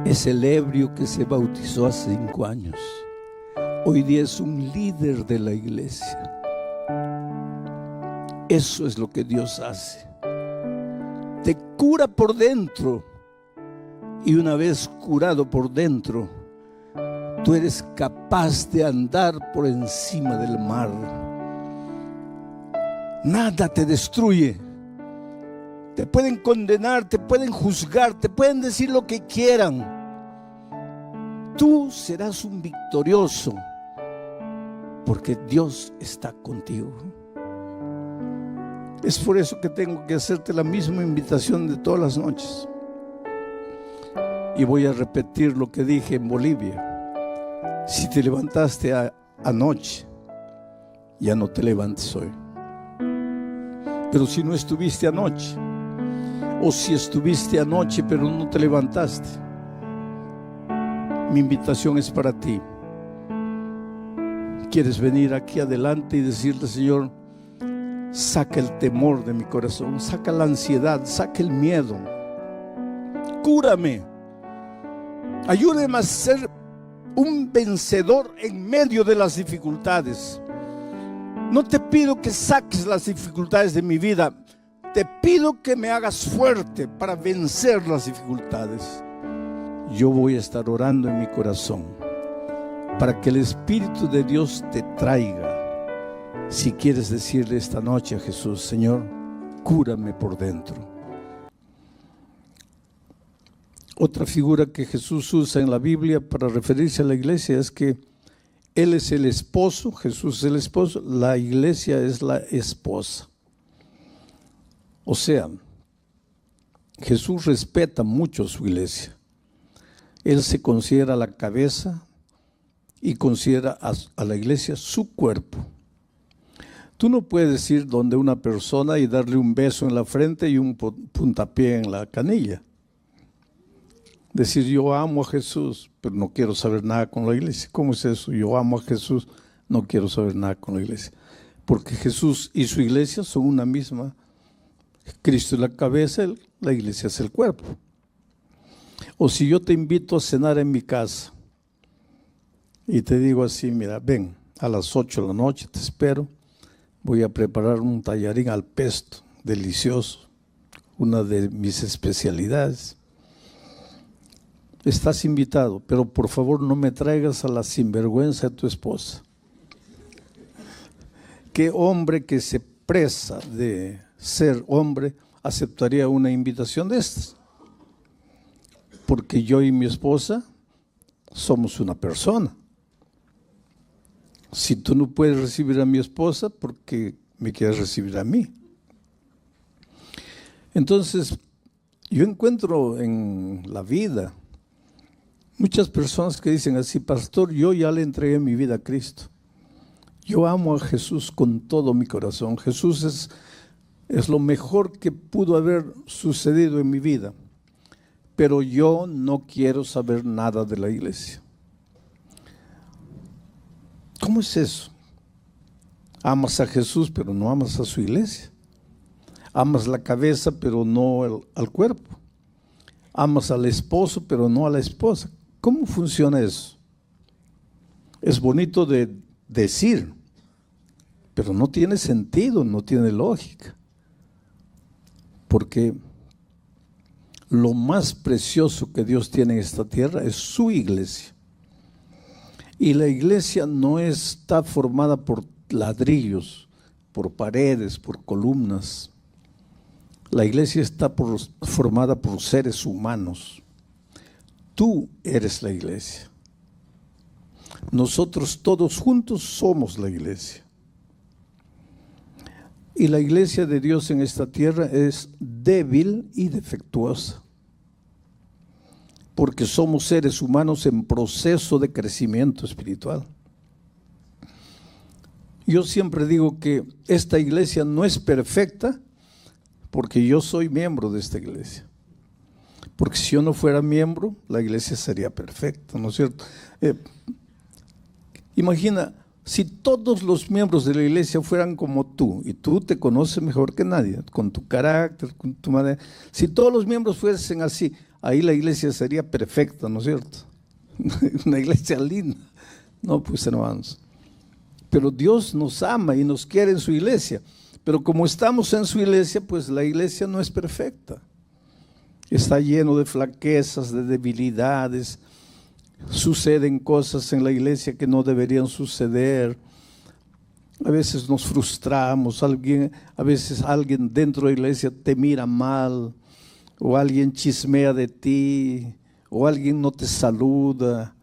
Es el ebrio que se bautizó hace 5 años. Hoy día es un líder de la iglesia. Eso es lo que Dios hace. Te cura por dentro. Y una vez curado por dentro, tú eres capaz de andar por encima del mar. Nada te destruye. Te pueden condenar, te pueden juzgar, te pueden decir lo que quieran. Tú serás un victorioso, porque Dios está contigo. Es por eso que tengo que hacerte la misma invitación de todas las noches. Y voy a repetir lo que dije en Bolivia. Si te levantaste anoche, ya no te levantes hoy. Pero si no estuviste anoche, o si estuviste anoche pero no te levantaste, mi invitación es para ti. ¿Quieres venir aquí adelante y decirle, Señor, saca el temor de mi corazón, saca la ansiedad, saca el miedo, cúrame, ayúdame a ser un vencedor en medio de las dificultades? No te pido que saques las dificultades de mi vida, te pido que me hagas fuerte para vencer las dificultades. Yo voy a estar orando en mi corazón para que el Espíritu de Dios te traiga Si quieres decirle esta noche a Jesús: Señor, cúrame por dentro. Otra figura que Jesús usa en la Biblia para referirse a la iglesia es que Él es el esposo, Jesús es el esposo, la iglesia es la esposa. O sea, Jesús respeta mucho a su iglesia. Él se considera la cabeza y considera a la iglesia su cuerpo. Tú no puedes ir donde una persona y darle un beso en la frente y un puntapié en la canilla. Decir: yo amo a Jesús, pero no quiero saber nada con la iglesia. ¿Cómo es eso? Yo amo a Jesús, no quiero saber nada con la iglesia. Porque Jesús y su iglesia son una misma. Cristo es la cabeza, la iglesia es el cuerpo. O si yo te invito a cenar en mi casa y te digo así: mira, ven, a las 8 de la noche te espero, voy a preparar un tallarín al pesto, delicioso, una de mis especialidades. Estás invitado, pero por favor no me traigas a la sinvergüenza de tu esposa. ¿Qué hombre que se presa de ser hombre aceptaría una invitación de estas? Porque yo y mi esposa somos una persona. Si tú no puedes recibir a mi esposa, ¿por qué me quieres recibir a mí? Entonces, yo encuentro en la vida muchas personas que dicen así: pastor, yo ya le entregué mi vida a Cristo. Yo amo a Jesús con todo mi corazón. Jesús es lo mejor que pudo haber sucedido en mi vida. Pero yo no quiero saber nada de la iglesia. ¿Cómo es eso? Amas a Jesús, pero no amas a su iglesia. Amas la cabeza, pero no al cuerpo. Amas al esposo, pero no a la esposa. ¿Cómo funciona eso? Es bonito de decir, pero no tiene sentido, no tiene lógica. Porque lo más precioso que Dios tiene en esta tierra es su iglesia. Y la iglesia no está formada por ladrillos, por paredes, por columnas. La iglesia está formada por seres humanos. Tú eres la iglesia. Nosotros todos juntos somos la iglesia. Y la iglesia de Dios en esta tierra es débil y defectuosa, porque somos seres humanos en proceso de crecimiento espiritual. Yo siempre digo que esta iglesia no es perfecta porque yo soy miembro de esta iglesia. Porque si yo no fuera miembro, la iglesia sería perfecta, ¿no es cierto? Imagina, si todos los miembros de la iglesia fueran como tú, y tú te conoces mejor que nadie, con tu carácter, con tu manera. Si todos los miembros fuesen así, ahí la iglesia sería perfecta, ¿no es cierto? Una iglesia linda. No, pues hermanos. Pero Dios nos ama y nos quiere en su iglesia. Pero como estamos en su iglesia, pues la iglesia no es perfecta. Está lleno de flaquezas, de debilidades. Suceden cosas en la iglesia que no deberían suceder. A veces nos frustramos. A veces alguien dentro de la iglesia te mira mal. O alguien chismea de ti. O alguien no te saluda.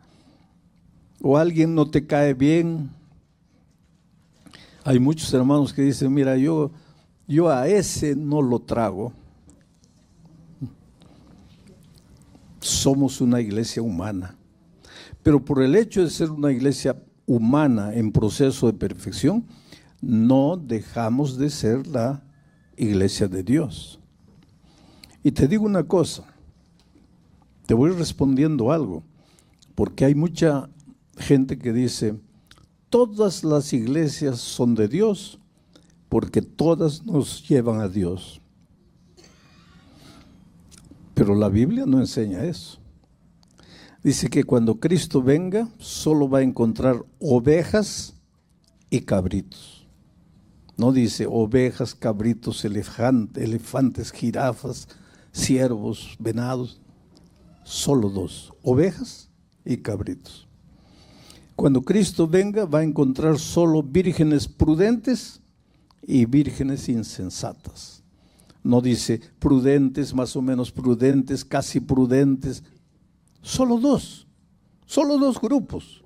O alguien no te cae bien. Hay muchos hermanos que dicen: mira, yo a ese no lo trago. Somos una iglesia humana. Pero por el hecho de ser una iglesia humana en proceso de perfección, no dejamos de ser la iglesia de Dios. Y te digo una cosa, te voy respondiendo algo, porque hay mucha gente que dice: todas las iglesias son de Dios, porque todas nos llevan a Dios. Pero la Biblia no enseña eso. Dice que cuando Cristo venga, solo va a encontrar ovejas y cabritos. No dice ovejas, cabritos, elefantes, jirafas, ciervos, venados. Solo dos, ovejas y cabritos. Cuando Cristo venga, va a encontrar solo vírgenes prudentes y vírgenes insensatas. No dice prudentes, más o menos prudentes, casi prudentes. Solo dos grupos.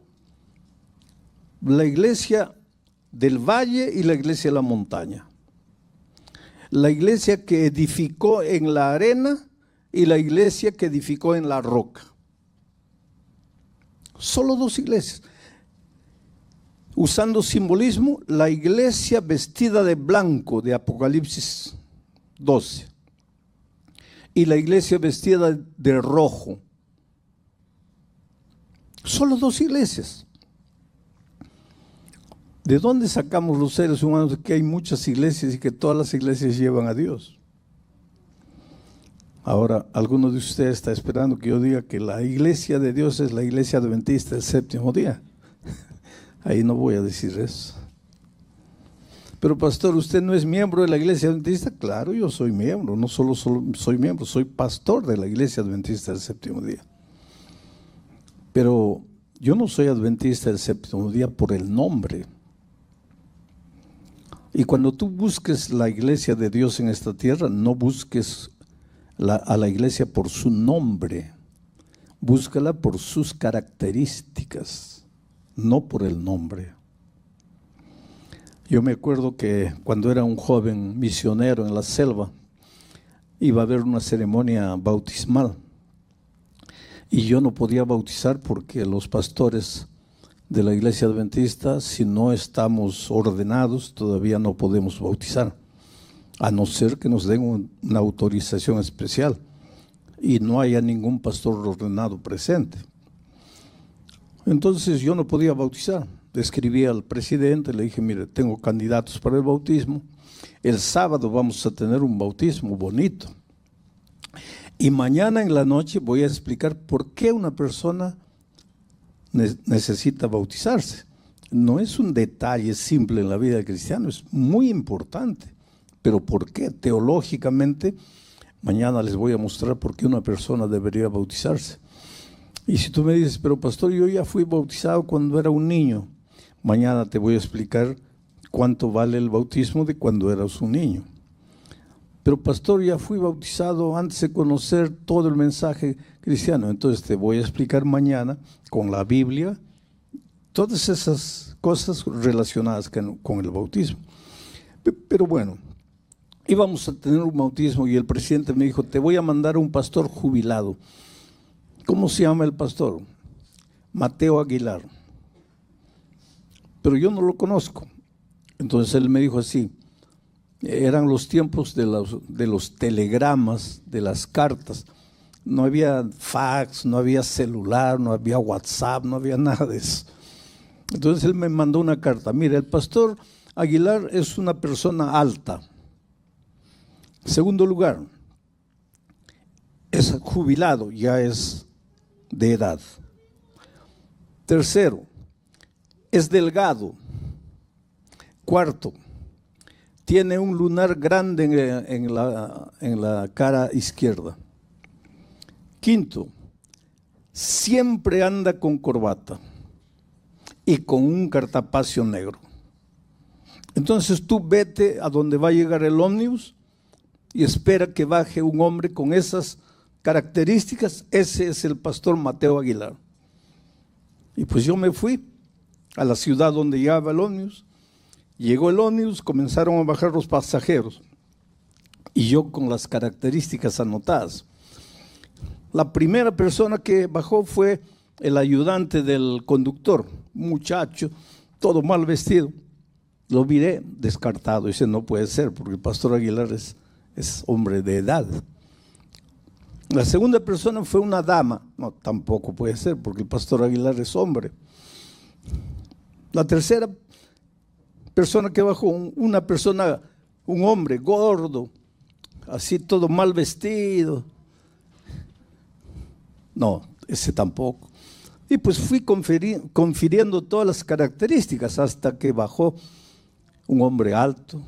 La iglesia del valle y la iglesia de la montaña. La iglesia que edificó en la arena y la iglesia que edificó en la roca. Solo dos iglesias. Usando simbolismo, la iglesia vestida de blanco de Apocalipsis 12 y la iglesia vestida de rojo. Solo dos iglesias. ¿De dónde sacamos los seres humanos que hay muchas iglesias y que todas las iglesias llevan a Dios? Ahora, alguno de ustedes está esperando que yo diga que la iglesia de Dios es la iglesia adventista del séptimo día. Ahí no voy a decir eso. Pero pastor, ¿usted no es miembro de la iglesia adventista? Claro, yo soy miembro, no solo soy miembro, soy pastor de la iglesia adventista del séptimo día. Pero yo no soy adventista del séptimo día por el nombre. Y cuando tú busques la iglesia de Dios en esta tierra, no busques a la iglesia por su nombre, búscala por sus características. No por el nombre. Yo me acuerdo que cuando era un joven misionero en la selva, iba a haber una ceremonia bautismal y yo no podía bautizar porque los pastores de la iglesia adventista, si no estamos ordenados, todavía no podemos bautizar, a no ser que nos den una autorización especial y no haya ningún pastor ordenado presente. Entonces yo no podía bautizar. Le escribí al presidente, le dije, mire, tengo candidatos para el bautismo. El sábado vamos a tener un bautismo bonito. Y mañana en la noche voy a explicar por qué una persona necesita bautizarse. No es un detalle simple en la vida del cristiano, es muy importante. Pero ¿por qué? Teológicamente, mañana les voy a mostrar por qué una persona debería bautizarse. Y si tú me dices, pero pastor, yo ya fui bautizado cuando era un niño, mañana te voy a explicar cuánto vale el bautismo de cuando eras un niño. Pero pastor, ya fui bautizado antes de conocer todo el mensaje cristiano. Entonces te voy a explicar mañana con la Biblia todas esas cosas relacionadas con el bautismo. Pero bueno, íbamos a tener un bautismo y el presidente me dijo, te voy a mandar a un pastor jubilado. ¿Cómo se llama el pastor? Mateo Aguilar. Pero yo no lo conozco. Entonces él me dijo así, eran los tiempos de los telegramas, de las cartas. No había fax, no había celular, no había WhatsApp, no había nada de eso. Entonces él me mandó una carta. Mira, el pastor Aguilar es una persona alta. Segundo lugar, es jubilado, ya es de edad. Tercero, es delgado. Cuarto, tiene un lunar grande en la cara izquierda. Quinto, siempre anda con corbata y con un cartapacio negro. Entonces tú vete a donde va a llegar el ómnibus y espera que baje un hombre con esas características. Ese es el pastor Mateo Aguilar. Y pues yo me fui a la ciudad donde llegaba el ómnibus. Llegó el ómnibus, comenzaron a bajar los pasajeros y yo con las características anotadas. La primera persona que bajó fue el ayudante del conductor, muchacho, todo mal vestido. Lo miré descartado, dice, no puede ser, porque el pastor Aguilar es hombre de edad. La segunda persona fue una dama, no, tampoco puede ser, porque el pastor Aguilar es hombre. La tercera persona que bajó, un hombre gordo, así todo mal vestido. No, ese tampoco. Y pues fui confiriendo todas las características hasta que bajó un hombre alto,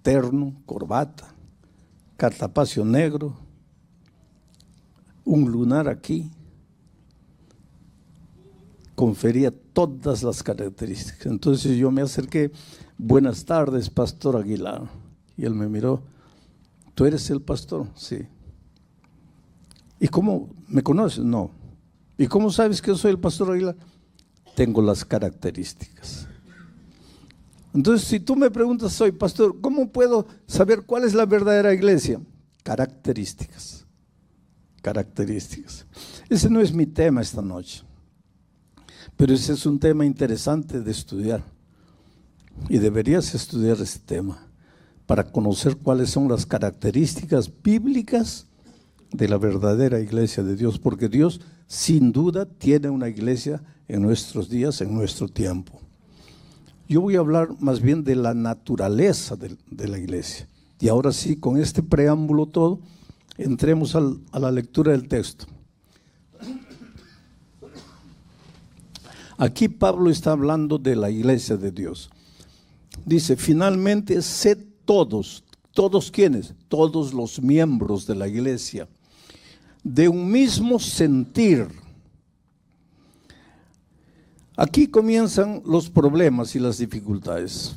terno, corbata, cartapacio negro, un lunar aquí. Confería todas las características. Entonces yo me acerqué, buenas tardes, pastor Aguilar. Y él me miró, ¿tú eres el pastor? Sí. ¿Y cómo me conoces? No. ¿Y cómo sabes que soy el pastor Aguilar? Tengo las características. Entonces, si tú me preguntas, soy pastor, ¿cómo puedo saber cuál es la verdadera iglesia? Características. Características. Ese no es mi tema esta noche, pero ese es un tema interesante de estudiar. Y deberías estudiar ese tema para conocer cuáles son las características bíblicas de la verdadera iglesia de Dios, porque Dios sin duda tiene una iglesia en nuestros días, en nuestro tiempo. Yo voy a hablar más bien de la naturaleza de la iglesia. Y ahora sí, con este preámbulo todo, entremos a la lectura del texto. Aquí Pablo está hablando de la iglesia de Dios. Dice, finalmente, sed todos, ¿todos quiénes? Todos los miembros de la iglesia, de un mismo sentir. Aquí comienzan los problemas y las dificultades.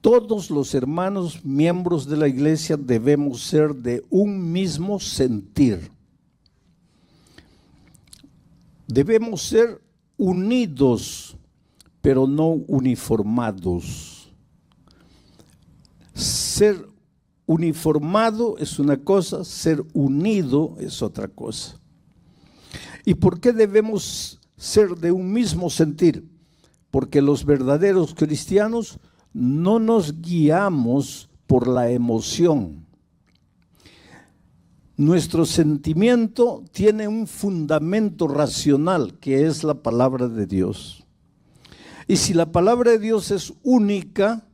Todos los hermanos miembros de la iglesia debemos ser de un mismo sentir. Debemos ser unidos, pero no uniformados. Ser uniformado es una cosa, ser unido es otra cosa. ¿Y por qué debemos ser de un mismo sentir? Porque los verdaderos cristianos no nos guiamos por la emoción. Nuestro sentimiento tiene un fundamento racional, que es la palabra de Dios. Y si la palabra de Dios es única,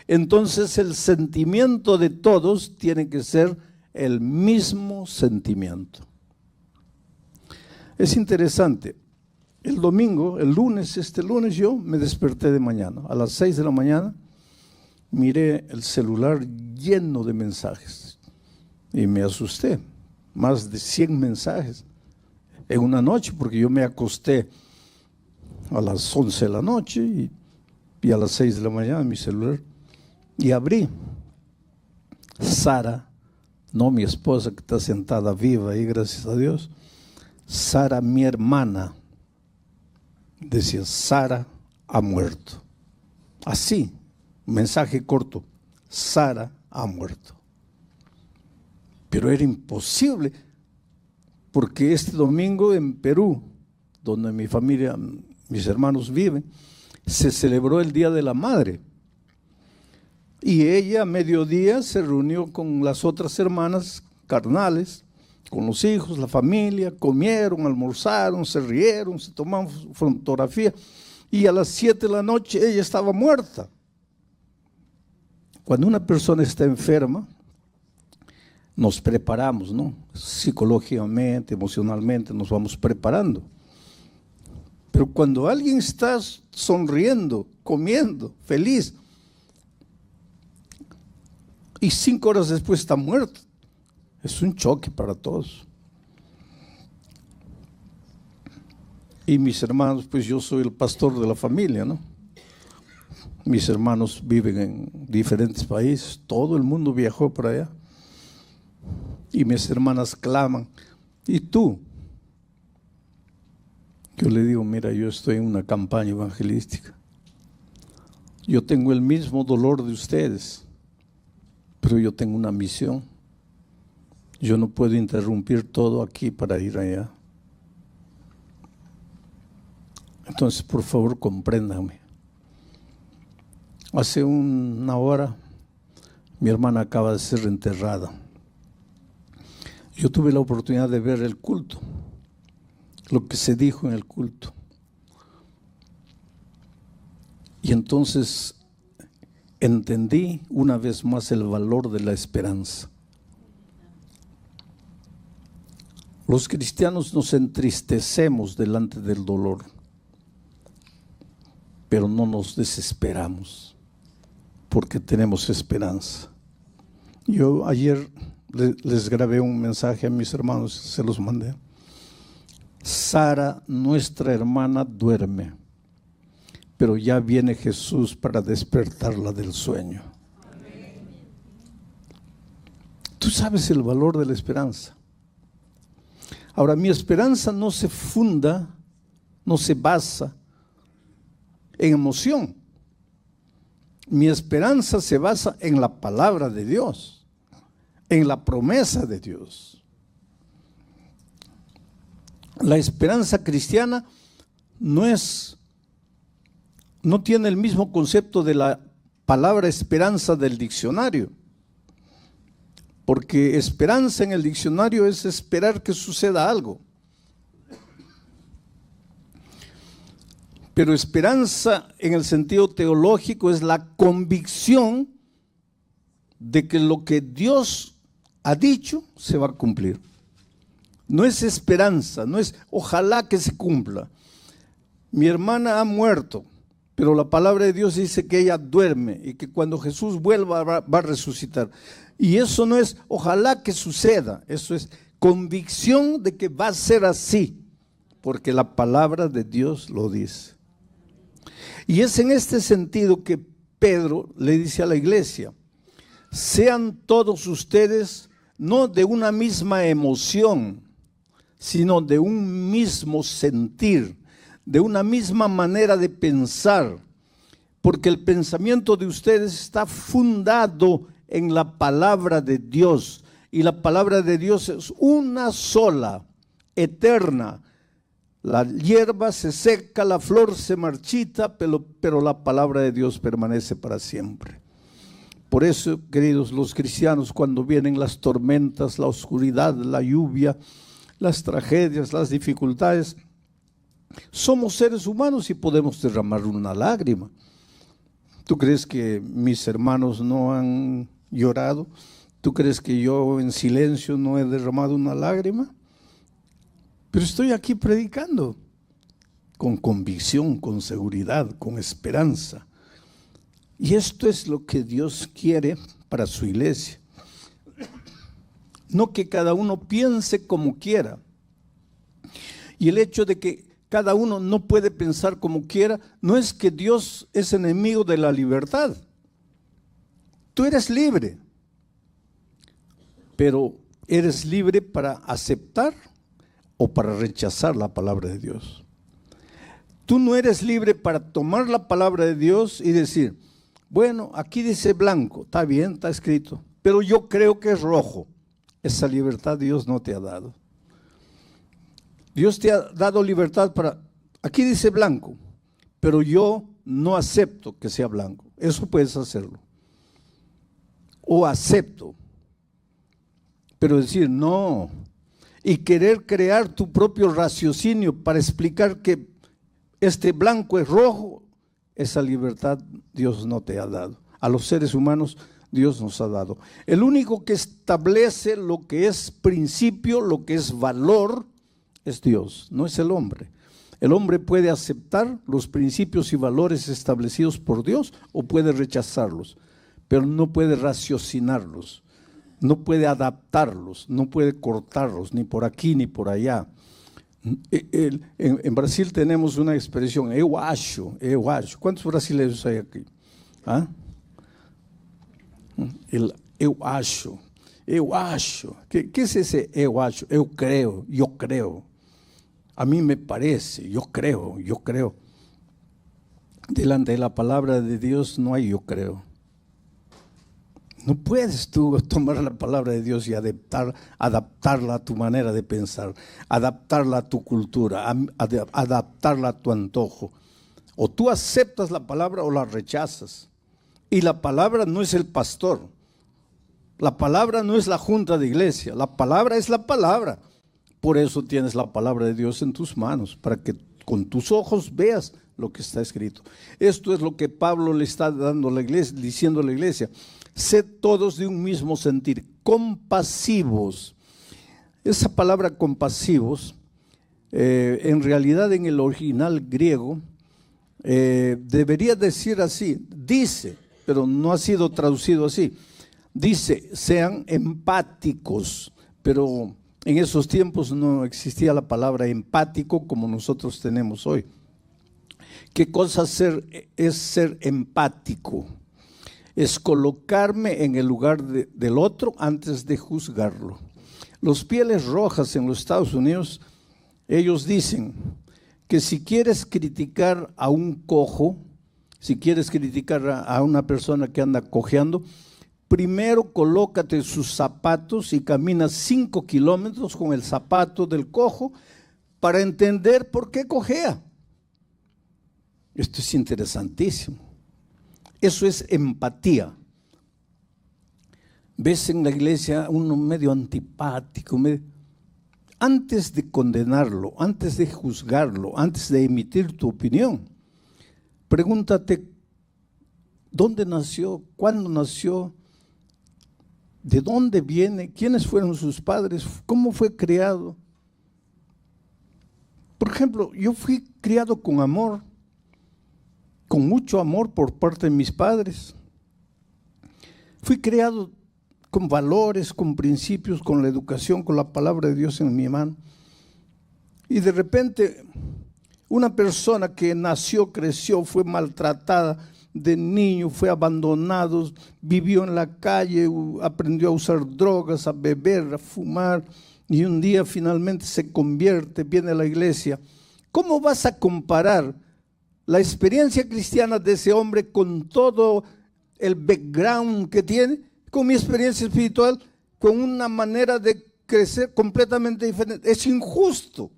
entonces el sentimiento de todos tiene que ser el mismo sentimiento. Es interesante. El lunes yo me desperté de mañana. A las 6 de la mañana miré el celular lleno de mensajes y me asusté. Más de 100 mensajes en una noche, porque yo me acosté a las 11 de la noche y a las 6 de la mañana mi celular y abrí. Sara, no mi esposa que está sentada viva ahí, gracias a Dios. Sara, mi hermana, decía, Sara ha muerto. Así, mensaje corto, Sara ha muerto. Pero era imposible, porque este domingo en Perú, donde mi familia, mis hermanos viven, se celebró el Día de la Madre. Y ella a mediodía se reunió con las otras hermanas carnales, con los hijos, la familia, comieron, almorzaron, se rieron, se tomaron fotografía. Y a las 7 de la noche ella estaba muerta. Cuando una persona está enferma, nos preparamos, ¿no? Psicológicamente, emocionalmente, nos vamos preparando. Pero cuando alguien está sonriendo, comiendo, feliz, y 5 horas después está muerto, es un choque para todos. Y mis hermanos, pues yo soy el pastor de la familia, ¿no? Mis hermanos viven en diferentes países, todo el mundo viajó para allá. Y mis hermanas claman, ¿y tú? Yo le digo, mira, yo estoy en una campaña evangelística. Yo tengo el mismo dolor de ustedes, pero yo tengo una misión. Yo no puedo interrumpir todo aquí para ir allá. Entonces, por favor, compréndanme. Hace una hora, mi hermana acaba de ser enterrada. Yo tuve la oportunidad de ver el culto, lo que se dijo en el culto. Y entonces entendí una vez más el valor de la esperanza. Los cristianos nos entristecemos delante del dolor, pero no nos desesperamos, porque tenemos esperanza. Yo ayer les grabé un mensaje a mis hermanos, se los mandé. Sara, nuestra hermana, duerme, pero ya viene Jesús para despertarla del sueño. Tú sabes el valor de la esperanza. Ahora, mi esperanza no se funda, no se basa en emoción. Mi esperanza se basa en la palabra de Dios, en la promesa de Dios. La esperanza cristiana no tiene el mismo concepto de la palabra esperanza del diccionario. Porque esperanza en el diccionario es esperar que suceda algo. Pero esperanza en el sentido teológico es la convicción de que lo que Dios ha dicho se va a cumplir. No es esperanza, no es ojalá que se cumpla. Mi hermana ha muerto, pero la palabra de Dios dice que ella duerme y que cuando Jesús vuelva va a resucitar. Y eso no es ojalá que suceda, eso es convicción de que va a ser así, porque la palabra de Dios lo dice. Y es en este sentido que Pedro le dice a la iglesia: sean todos ustedes no de una misma emoción, sino de un mismo sentir, de una misma manera de pensar, porque el pensamiento de ustedes está fundado en la palabra de Dios, y la palabra de Dios es una sola, eterna. La hierba se seca, la flor se marchita, pero la palabra de Dios permanece para siempre. Por eso, queridos, los cristianos, cuando vienen las tormentas, la oscuridad, la lluvia, las tragedias, las dificultades, somos seres humanos y podemos derramar una lágrima. ¿Tú crees que mis hermanos no han llorado? ¿Tú crees que yo en silencio no he derramado una lágrima? Pero estoy aquí predicando con convicción, con seguridad, con esperanza. Y esto es lo que Dios quiere para su iglesia. No que cada uno piense como quiera. Y el hecho de que cada uno no puede pensar como quiera, no es que Dios es enemigo de la libertad. Tú eres libre, pero eres libre para aceptar o para rechazar la palabra de Dios. Tú no eres libre para tomar la palabra de Dios y decir, bueno, aquí dice blanco, está bien, está escrito, pero yo creo que es rojo. Esa libertad Dios no te ha dado. Dios te ha dado libertad para, aquí dice blanco, pero yo no acepto que sea blanco. Eso puedes hacerlo. O acepto, pero decir no, y querer crear tu propio raciocinio para explicar que este blanco es rojo, esa libertad Dios no te ha dado. A los seres humanos Dios nos ha dado. El único que establece lo que es principio, lo que es valor, es Dios, no es el hombre. El hombre puede aceptar los principios y valores establecidos por Dios o puede rechazarlos, pero no puede raciocinarlos, no puede adaptarlos, no puede cortarlos, ni por aquí ni por allá. En Brasil tenemos una expresión, eu acho. ¿Cuántos brasileños hay aquí? ¿Ah? El eu acho. ¿Qué es ese eu acho? Eu creo, yo creo. A mí me parece, yo creo. Delante de la palabra de Dios no hay yo creo. No puedes tú tomar la palabra de Dios y adaptarla a tu manera de pensar, adaptarla a tu cultura, adaptarla a tu antojo. O tú aceptas la palabra o la rechazas. Y la palabra no es el pastor. La palabra no es la junta de iglesia. La palabra es la palabra. Por eso tienes la palabra de Dios en tus manos, para que con tus ojos veas lo que está escrito. Esto es lo que Pablo le está dando a la iglesia, diciendo a la iglesia. Sed todos de un mismo sentir, compasivos. Esa palabra compasivos, en realidad en el original griego, debería decir así, dice, pero no ha sido traducido así. Dice, sean empáticos, pero En esos tiempos no existía la palabra empático como nosotros tenemos hoy. ¿Qué cosa es ser empático? Es colocarme en el lugar del otro antes de juzgarlo. Los Pieles Rojas en los Estados Unidos, ellos dicen que si quieres criticar a un cojo, si quieres criticar a una persona que anda cojeando, primero colócate sus zapatos y camina 5 kilómetros con el zapato del cojo para entender por qué cojea. Esto es interesantísimo. Eso es empatía. Ves en la iglesia uno medio antipático, antes de condenarlo, antes de juzgarlo, antes de emitir tu opinión, pregúntate dónde nació, cuándo nació, de dónde viene, quiénes fueron sus padres, cómo fue criado. Por ejemplo, yo fui criado con amor, con mucho amor por parte de mis padres. Fui criado con valores, con principios, con la educación, con la palabra de Dios en mi mano. Y de repente, una persona que nació, creció, fue maltratada de niño, fue abandonado, vivió en la calle, aprendió a usar drogas, a beber, a fumar, y un día finalmente se convierte, viene a la iglesia. ¿Cómo vas a comparar la experiencia cristiana de ese hombre con todo el background que tiene, con mi experiencia espiritual, con una manera de crecer completamente diferente? Es injusto.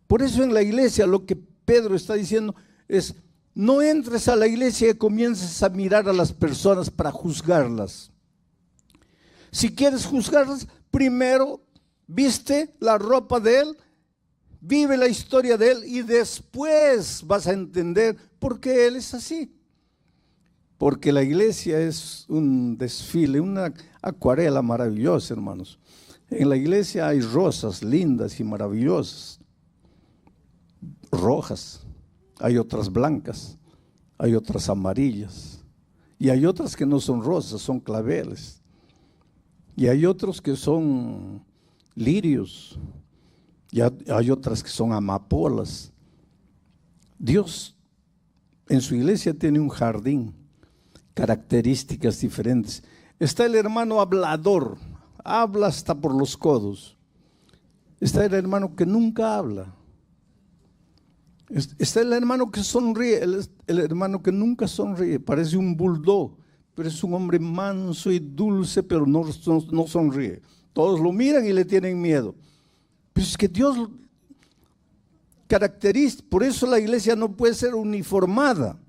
Por eso en la iglesia lo que Pedro está diciendo es: no entres a la iglesia y comiences a mirar a las personas para juzgarlas. Si quieres juzgarlas, primero viste la ropa de él, vive la historia de él y después vas a entender por qué él es así. Porque la iglesia es un desfile, una acuarela maravillosa, hermanos. En la iglesia hay rosas lindas y maravillosas, rojas. Hay otras blancas, hay otras amarillas, y hay otras que no son rosas, son claveles, y hay otros que son lirios, y hay otras que son amapolas. Dios en su iglesia tiene un jardín, características diferentes. Está el hermano hablador, habla hasta por los codos. Está el hermano que nunca habla. Está el hermano que sonríe, el hermano que nunca sonríe, parece un bulldog, pero es un hombre manso y dulce, pero no sonríe. Todos lo miran y le tienen miedo. Pero es que Dios caracteriza, por eso la iglesia no puede ser uniformada.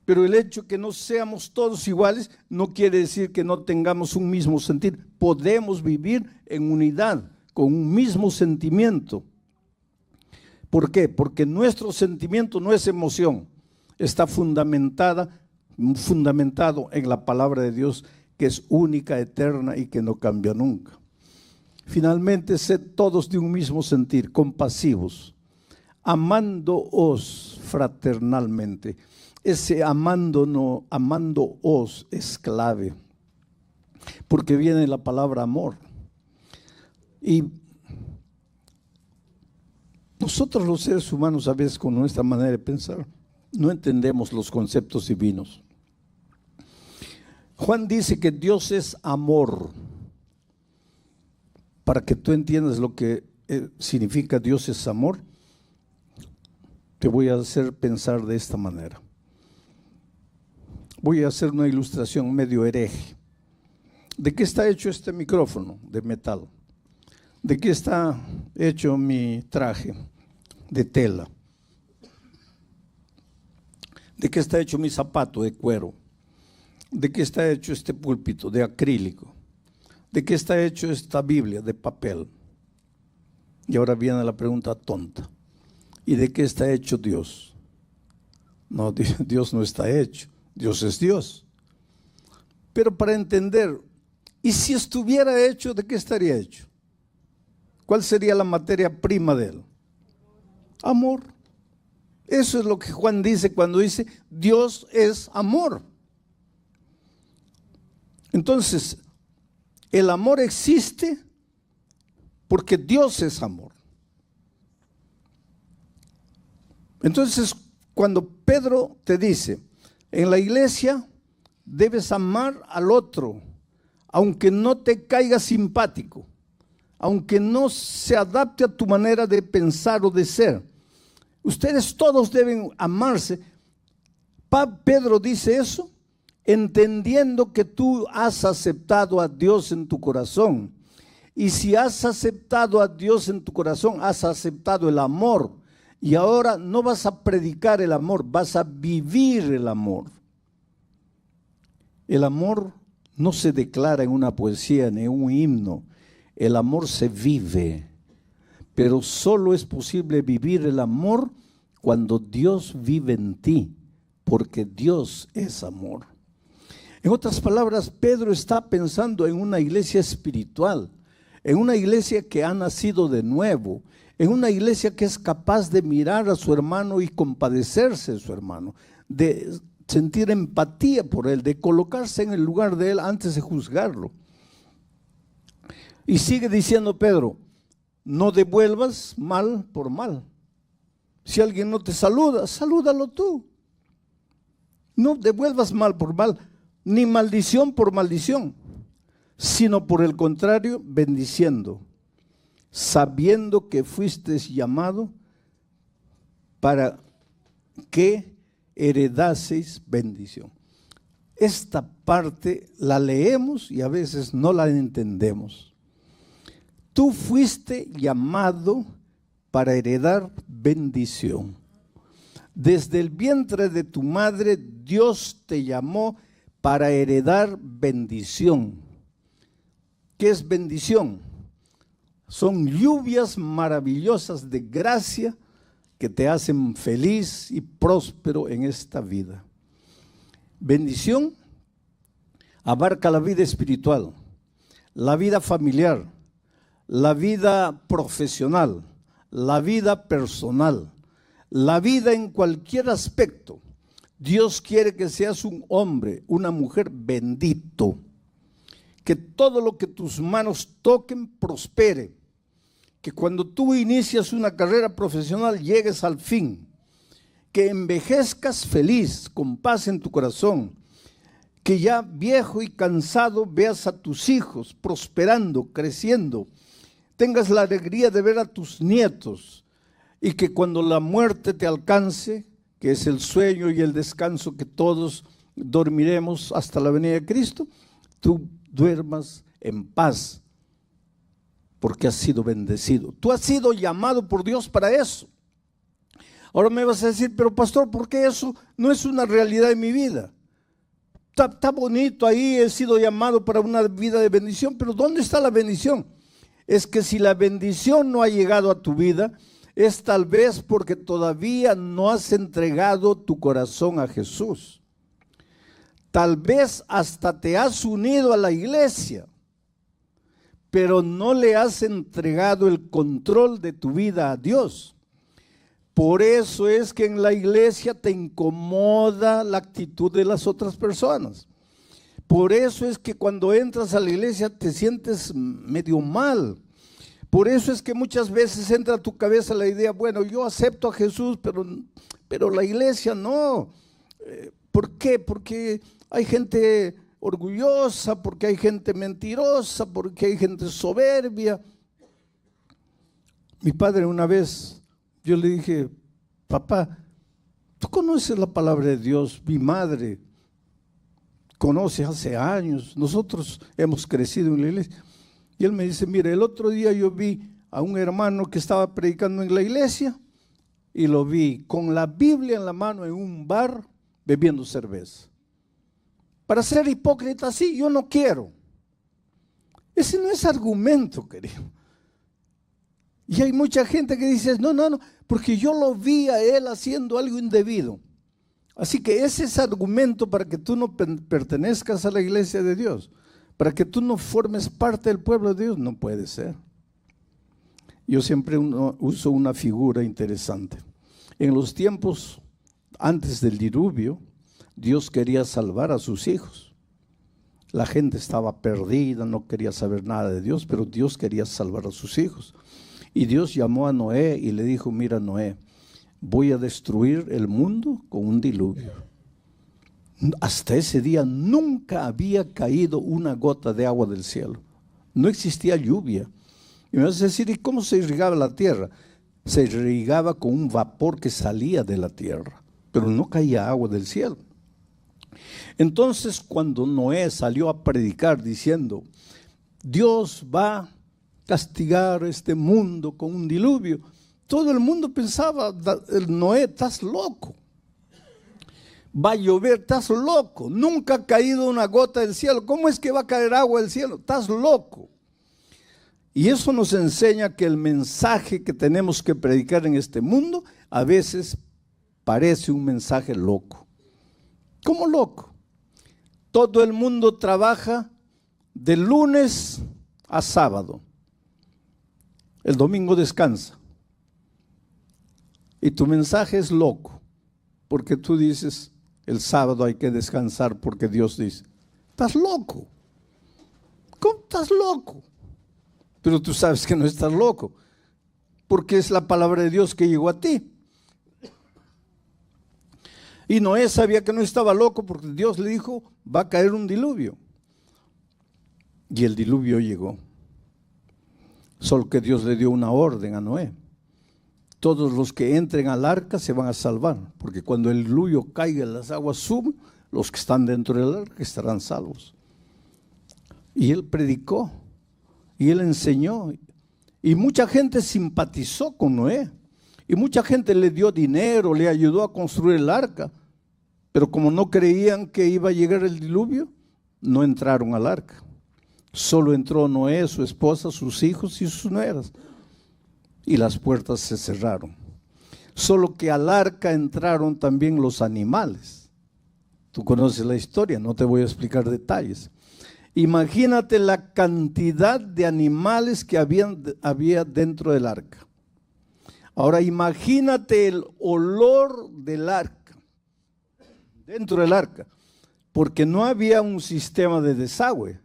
Pero el hecho que no seamos todos iguales no quiere decir que no tengamos un mismo sentir. Podemos vivir en unidad, con un mismo sentimiento. ¿Por qué? Porque nuestro sentimiento no es emoción, está fundamentado en la palabra de Dios, que es única, eterna y que no cambia nunca. Finalmente, sed todos de un mismo sentir, compasivos, amándoos fraternalmente. Ese amándoos es clave, porque viene la palabra amor. Y nosotros los seres humanos, a veces con nuestra manera de pensar, no entendemos los conceptos divinos. Juan dice que Dios es amor. Para que tú entiendas lo que significa Dios es amor, te voy a hacer pensar de esta manera. Voy a hacer una ilustración medio hereje. ¿De qué está hecho este micrófono? De metal. ¿De qué está hecho mi traje? De tela. ¿De qué está hecho mi zapato? De cuero. ¿De qué está hecho este púlpito? De acrílico. ¿De qué está hecho esta Biblia? De papel. Y ahora viene la pregunta tonta. ¿Y de qué está hecho Dios? No, Dios no está hecho. Dios es Dios. Pero para entender, ¿y si estuviera hecho, de qué estaría hecho? ¿Cuál sería la materia prima de él? Amor. Eso es lo que Juan dice cuando dice Dios es amor. Entonces, El amor existe porque Dios es amor. Entonces, cuando Pedro te dice, en la iglesia debes amar al otro, aunque no te caiga simpático, aunque no se adapte a tu manera de pensar o de ser. Ustedes todos deben amarse. Pedro dice eso entendiendo que tú has aceptado a Dios en tu corazón. Y si has aceptado a Dios en tu corazón, has aceptado el amor. Y ahora no vas a predicar el amor, vas a vivir el amor. El amor no se declara en una poesía ni en un himno. El amor se vive. Pero solo es posible vivir el amor cuando Dios vive en ti, porque Dios es amor. En otras palabras, Pedro está pensando en una iglesia espiritual, en una iglesia que ha nacido de nuevo, en una iglesia que es capaz de mirar a su hermano y compadecerse de su hermano, de sentir empatía por él, de colocarse en el lugar de él antes de juzgarlo. Y sigue diciendo Pedro, no devuelvas mal por mal. Si alguien no te saluda, salúdalo tú. No devuelvas mal por mal, ni maldición por maldición, sino por el contrario, bendiciendo, sabiendo que fuiste llamado para que heredaseis bendición. Esta parte la leemos y a veces no la entendemos. Tú fuiste llamado para heredar bendición. Desde el vientre de tu madre, Dios te llamó para heredar bendición. ¿Qué es bendición? Son lluvias maravillosas de gracia que te hacen feliz y próspero en esta vida. Bendición abarca la vida espiritual, la vida familiar, la vida profesional, la vida personal, la vida en cualquier aspecto. Dios quiere que seas un hombre, una mujer bendito, que todo lo que tus manos toquen prospere, que cuando tú inicias una carrera profesional llegues al fin, que envejezcas feliz, con paz en tu corazón, que ya viejo y cansado veas a tus hijos prosperando, creciendo, tengas la alegría de ver a tus nietos y que cuando la muerte te alcance, que es el sueño y el descanso que todos dormiremos hasta la venida de Cristo, tú duermas en paz porque has sido bendecido. Tú has sido llamado por Dios para eso. Ahora me vas a decir, pero pastor, ¿por qué eso no es una realidad en mi vida? Está bonito ahí, he sido llamado para una vida de bendición, pero ¿dónde está la bendición? Es que si la bendición no ha llegado a tu vida, es tal vez porque todavía no has entregado tu corazón a Jesús. Tal vez hasta te has unido a la iglesia, pero no le has entregado el control de tu vida a Dios. Por eso es que en la iglesia te incomoda la actitud de las otras personas. Por eso es que cuando entras a la iglesia te sientes medio mal. Por eso es que muchas veces entra a tu cabeza la idea, bueno, yo acepto a Jesús, pero la iglesia no. ¿Por qué? Porque hay gente orgullosa, porque hay gente mentirosa, porque hay gente soberbia. Mi padre una vez, yo le dije, papá, ¿tú conoces la palabra de Dios? Mi madre conoce hace años, nosotros hemos crecido en la iglesia. Y él me dice, mire, el otro día yo vi a un hermano que estaba predicando en la iglesia y lo vi con la Biblia en la mano en un bar bebiendo cerveza. Para ser hipócrita, sí, yo no quiero. Ese no es argumento, querido. Y hay mucha gente que dice, no, porque yo lo vi a él haciendo algo indebido. Así que ese es argumento para que tú no pertenezcas a la iglesia de Dios. Para que tú no formes parte del pueblo de Dios, no puede ser. Yo siempre uso una figura interesante. En los tiempos antes del diluvio, Dios quería salvar a sus hijos. La gente estaba perdida, no quería saber nada de Dios, pero Dios quería salvar a sus hijos. Y Dios llamó a Noé y le dijo, mira Noé, voy a destruir el mundo con un diluvio. Hasta ese día nunca había caído una gota de agua del cielo. No existía lluvia. Y me vas a decir, ¿y cómo se irrigaba la tierra? Se irrigaba con un vapor que salía de la tierra, pero no caía agua del cielo. Entonces, cuando Noé salió a predicar diciendo, Dios va a castigar este mundo con un diluvio, todo el mundo pensaba, Noé, estás loco. Va a llover, estás loco. Nunca ha caído una gota del cielo. ¿Cómo es que va a caer agua del cielo? Estás loco. Y eso nos enseña que el mensaje que tenemos que predicar en este mundo a veces parece un mensaje loco. ¿Cómo loco? Todo el mundo trabaja de lunes a sábado. El domingo descansa. Y tu mensaje es loco, porque tú dices, el sábado hay que descansar porque Dios dice, estás loco. ¿Cómo estás loco? Pero tú sabes que no estás loco, porque es la palabra de Dios que llegó a ti. Y Noé sabía que no estaba loco porque Dios le dijo, va a caer un diluvio. Y el diluvio llegó. Solo que Dios le dio una orden a Noé. Todos los que entren al arca se van a salvar, porque cuando el diluvio caiga y las aguas suben, los que están dentro del arca estarán salvos. Y él predicó, y él enseñó, y mucha gente simpatizó con Noé, y mucha gente le dio dinero, le ayudó a construir el arca, pero como no creían que iba a llegar el diluvio, no entraron al arca. Solo entró Noé, su esposa, sus hijos y sus nueras. Y las puertas se cerraron. Solo que al arca entraron también los animales. Tú conoces la historia, no te voy a explicar detalles. Imagínate la cantidad de animales que había dentro del arca. Ahora imagínate el olor del arca, dentro del arca, porque no había un sistema de desagüe.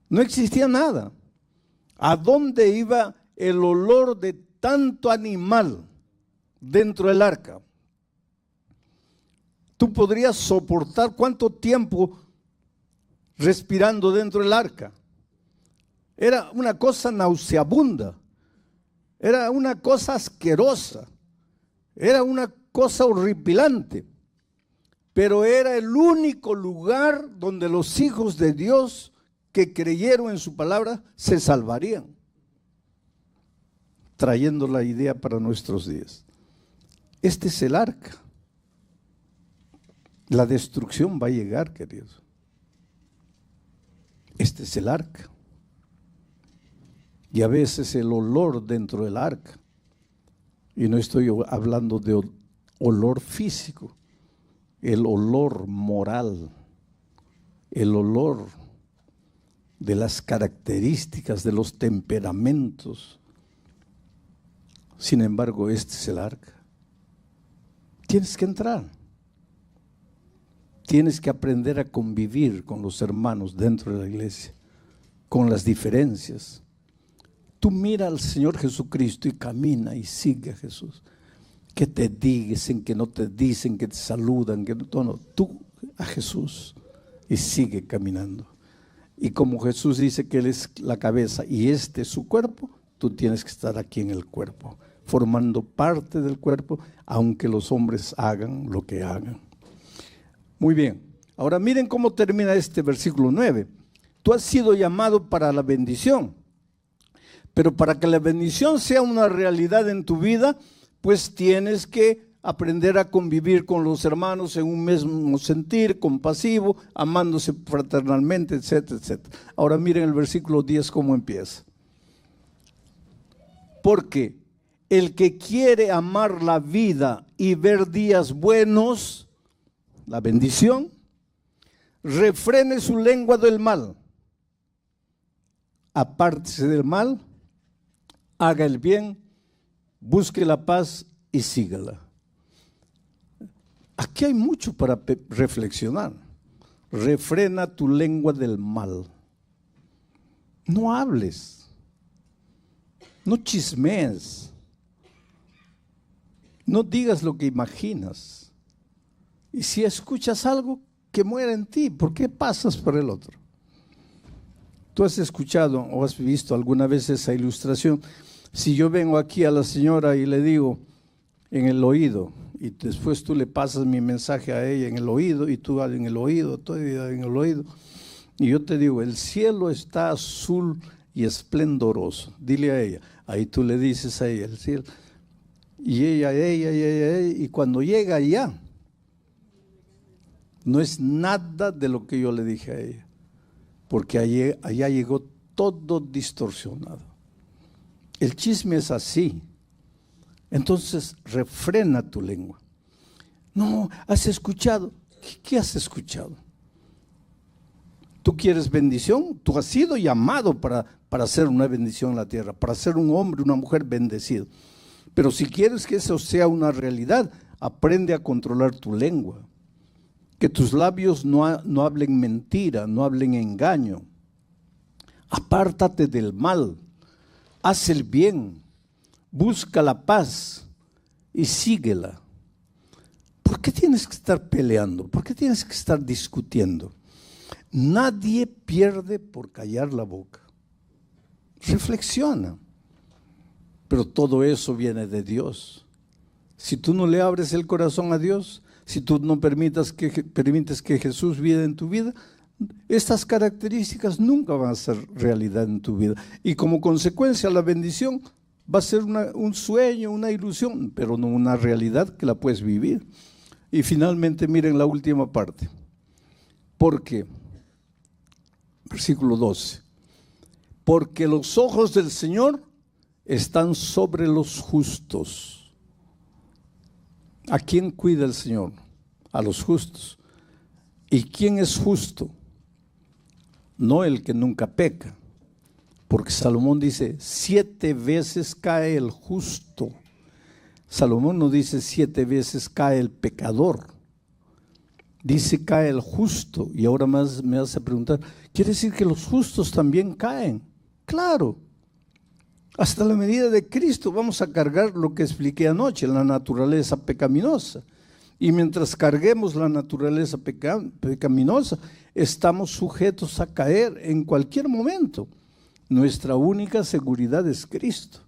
No existía nada. ¿A dónde iba el olor de tanto animal dentro del arca? ¿Tú podrías soportar cuánto tiempo respirando dentro del arca? Era una cosa nauseabunda, era una cosa asquerosa, era una cosa horripilante, pero era el único lugar donde los hijos de Dios que creyeron en su palabra se salvarían. Trayendo la idea para nuestros días. Este es el arca. La destrucción va a llegar, queridos. Este es el arca. Y a veces el olor dentro del arca, y no estoy hablando de olor físico, el olor moral, el olor de las características, de los temperamentos. Sin embargo, este es el arca. Tienes que entrar. Tienes que aprender a convivir con los hermanos dentro de la iglesia, con las diferencias. Tú mira al Señor Jesucristo y camina y sigue a Jesús. Que te dicen, que no te dicen, que te saludan, que no. Tú a Jesús y sigue caminando. Y como Jesús dice que Él es la cabeza y este es su cuerpo, tú tienes que estar aquí en el cuerpo, formando parte del cuerpo, aunque los hombres hagan lo que hagan. Muy bien, ahora miren cómo termina este versículo 9. Tú has sido llamado para la bendición, pero para que la bendición sea una realidad en tu vida, pues tienes que aprender a convivir con los hermanos en un mismo sentir, compasivo, amándose fraternalmente, etcétera, etcétera. Ahora miren el versículo 10 cómo empieza. Porque el que quiere amar la vida y ver días buenos, la bendición, refrene su lengua del mal, apártese del mal, haga el bien, busque la paz y sígala. Aquí hay mucho para reflexionar. refrena tu lengua del mal. No hables, no chismees, no digas lo que imaginas. Y si escuchas algo, que muera en ti. ¿Por qué pasas por el otro? ¿Tú has escuchado o has visto alguna vez esa ilustración? Si yo vengo aquí a la señora y le digo en el oído, y después tú le pasas mi mensaje a ella en el oído, y tú en el oído, todavía en el oído, y yo te digo, el cielo está azul y esplendoroso. Dile a ella. Ahí tú le dices a ella, el cielo. Y ella, y cuando llega allá, no es nada de lo que yo le dije a ella, porque allá llegó todo distorsionado. El chisme es así. Entonces, refrena tu lengua. No, ¿has escuchado? ¿Qué has escuchado? ¿Tú quieres bendición? Tú has sido llamado para hacer una bendición en la tierra, para ser un hombre, una mujer bendecido. Pero si quieres que eso sea una realidad, aprende a controlar tu lengua. Que tus labios no hablen mentira, no hablen engaño. Apártate del mal, haz el bien, busca la paz y síguela. ¿Por qué tienes que estar peleando? ¿Por qué tienes que estar discutiendo? Nadie pierde por callar la boca. Reflexiona. Pero todo eso viene de Dios. Si tú no le abres el corazón a Dios, si tú no permites que Jesús viva en tu vida, estas características nunca van a ser realidad en tu vida. Y como consecuencia, la bendición va a ser un sueño, una ilusión, pero no una realidad que la puedes vivir. Y finalmente, miren la última parte. Porque, versículo 12, porque los ojos del Señor están sobre los justos. ¿A quién cuida el Señor? A los justos. ¿Y quién es justo? No el que nunca peca. Porque Salomón dice, 7 veces cae el justo. Salomón no dice 7 veces cae el pecador. Dice cae el justo. Y ahora más me hace preguntar, ¿quiere decir que los justos también caen? Claro. Hasta la medida de Cristo vamos a cargar lo que expliqué anoche, la naturaleza pecaminosa. Y mientras carguemos la naturaleza pecaminosa, estamos sujetos a caer en cualquier momento. Nuestra única seguridad es Cristo.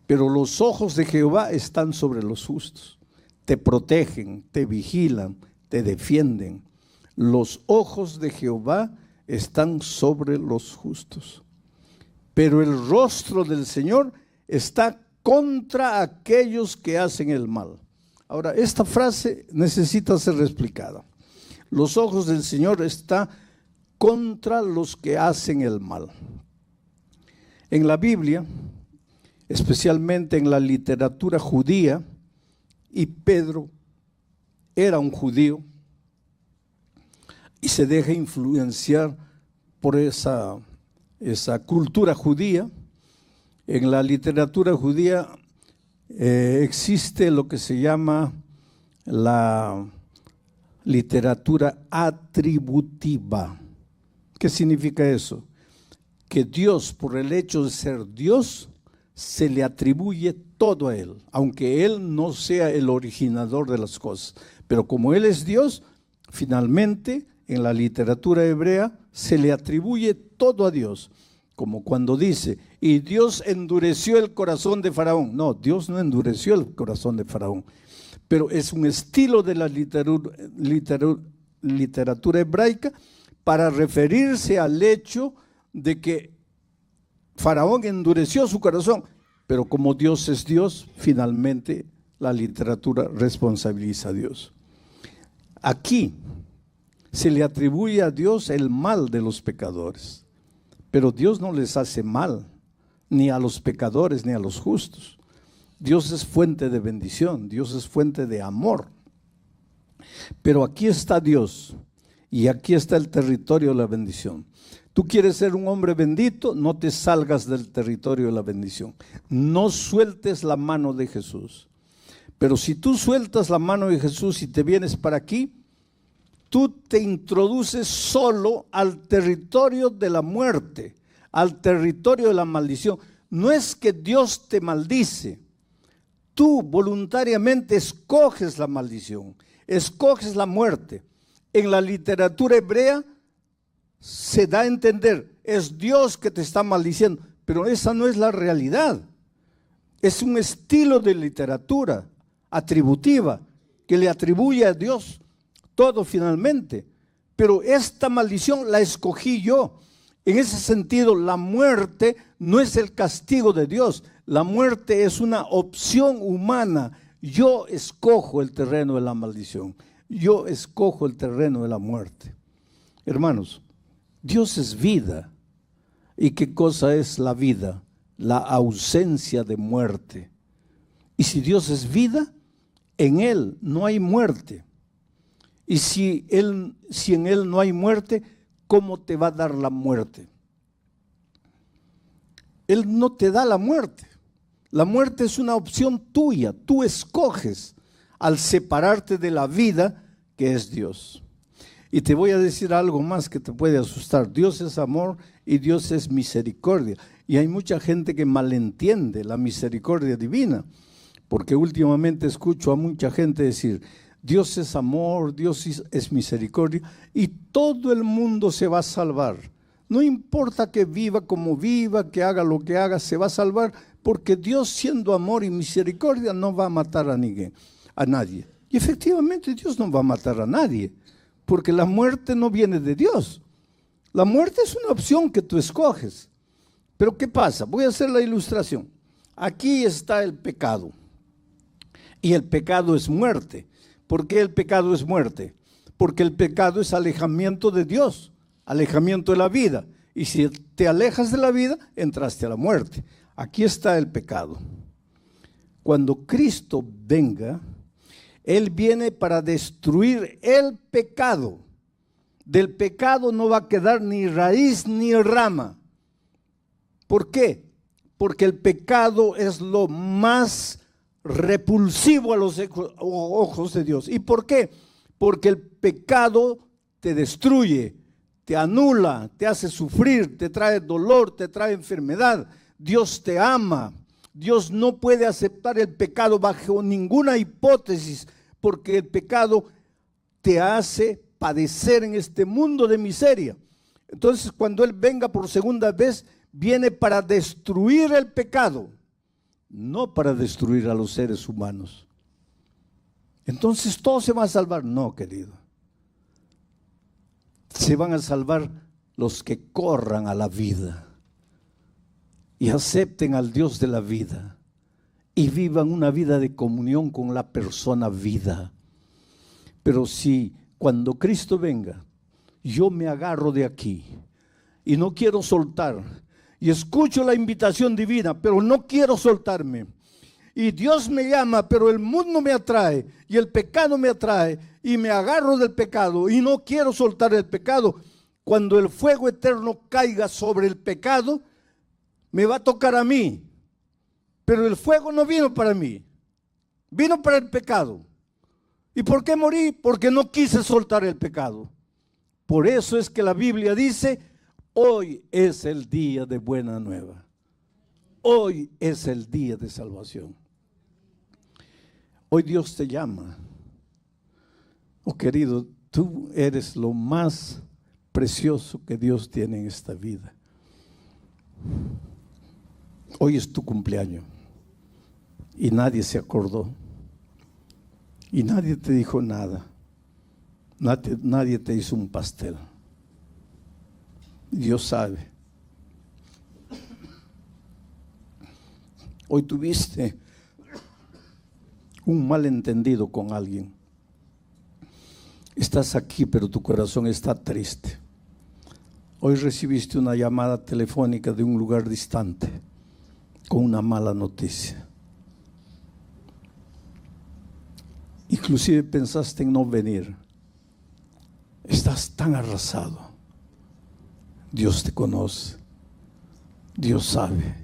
Pero los ojos de Jehová están sobre los justos. Te protegen, te vigilan, te defienden. Los ojos de Jehová están sobre los justos. Pero el rostro del Señor está contra aquellos que hacen el mal. Ahora, esta frase necesita ser explicada. Los ojos del Señor están contra los que hacen el mal. En la Biblia, especialmente en la literatura judía, y Pedro era un judío y se deja influenciar por esa cultura judía. En la literatura judía existe lo que se llama la literatura atributiva. ¿Qué significa eso? Que Dios, por el hecho de ser Dios, se le atribuye todo a Él, aunque Él no sea el originador de las cosas. Pero como Él es Dios, finalmente en la literatura hebrea se le atribuye todo a Dios. Como cuando dice, y Dios endureció el corazón de Faraón. No, Dios no endureció el corazón de Faraón. Pero es un estilo de la literatura hebraica para referirse al hecho de que Faraón endureció su corazón. Pero como Dios es Dios, finalmente la literatura responsabiliza a Dios. Aquí se le atribuye a Dios el mal de los pecadores. Pero Dios no les hace mal, ni a los pecadores, ni a los justos. Dios es fuente de bendición, Dios es fuente de amor. Pero aquí está Dios, y aquí está el territorio de la bendición. Tú quieres ser un hombre bendito, no te salgas del territorio de la bendición. No sueltes la mano de Jesús. Pero si tú sueltas la mano de Jesús y te vienes para aquí, tú te introduces solo al territorio de la muerte, al territorio de la maldición. No es que Dios te maldice, tú voluntariamente escoges la maldición, escoges la muerte. En la literatura hebrea se da a entender, es Dios que te está maldiciendo, pero esa no es la realidad. Es un estilo de literatura atributiva que le atribuye a Dios todo finalmente. Pero esta maldición la escogí yo. En ese sentido, la muerte no es el castigo de Dios. La muerte es una opción humana. Yo escojo el terreno de la maldición. Yo escojo el terreno de la muerte. Hermanos, Dios es vida. ¿Y qué cosa es la vida? La ausencia de muerte. Y si Dios es vida, en Él no hay muerte. Y si en Él no hay muerte, ¿cómo te va a dar la muerte? Él no te da la muerte. La muerte es una opción tuya. Tú escoges al separarte de la vida que es Dios. Y te voy a decir algo más que te puede asustar. Dios es amor y Dios es misericordia. Y hay mucha gente que malentiende la misericordia divina, porque últimamente escucho a mucha gente decir, Dios es amor, Dios es misericordia, y todo el mundo se va a salvar. No importa que viva como viva, que haga lo que haga, se va a salvar, porque Dios, siendo amor y misericordia, no va a matar a nadie. Y efectivamente Dios no va a matar a nadie, porque la muerte no viene de Dios. La muerte es una opción que tú escoges. Pero ¿qué pasa? Voy a hacer la ilustración. Aquí está el pecado. Y el pecado es muerte. ¿Por qué el pecado es muerte? Porque el pecado es alejamiento de Dios, alejamiento de la vida. Y si te alejas de la vida, entraste a la muerte. Aquí está el pecado. Cuando Cristo venga, Él viene para destruir el pecado. Del pecado no va a quedar ni raíz ni rama. ¿Por qué? Porque el pecado es lo más repulsivo a los ojos de Dios. ¿Y por qué? Porque el pecado te destruye, te anula, te hace sufrir, te trae dolor, te trae enfermedad. Dios te ama. Dios no puede aceptar el pecado bajo ninguna hipótesis, porque el pecado te hace padecer en este mundo de miseria. Entonces, cuando Él venga por segunda vez, viene para destruir el pecado, no para destruir a los seres humanos. Entonces, ¿todo se va a salvar? No, querido. Se van a salvar los que corran a la vida y acepten al Dios de la vida y vivan una vida de comunión con la persona vida. Pero si cuando Cristo venga, yo me agarro de aquí y no quiero soltar, y escucho la invitación divina, pero no quiero soltarme, y Dios me llama, pero el mundo me atrae, y el pecado me atrae, y me agarro del pecado, y no quiero soltar el pecado, cuando el fuego eterno caiga sobre el pecado, me va a tocar a mí, pero el fuego no vino para mí, vino para el pecado. ¿Y por qué morí? Porque no quise soltar el pecado. Por eso es que la Biblia dice, hoy es el día de buena nueva. Hoy es el día de salvación. Hoy Dios te llama. Oh querido, tú eres lo más precioso que Dios tiene en esta vida. Hoy es tu cumpleaños y nadie se acordó. Y nadie te dijo nada. Nadie te hizo un pastel. Dios sabe. Hoy tuviste un malentendido con alguien. Estás aquí, pero tu corazón está triste. Hoy recibiste una llamada telefónica de un lugar distante con una mala noticia. Inclusive pensaste en no venir. Estás tan arrasado. Dios te conoce. Dios sabe.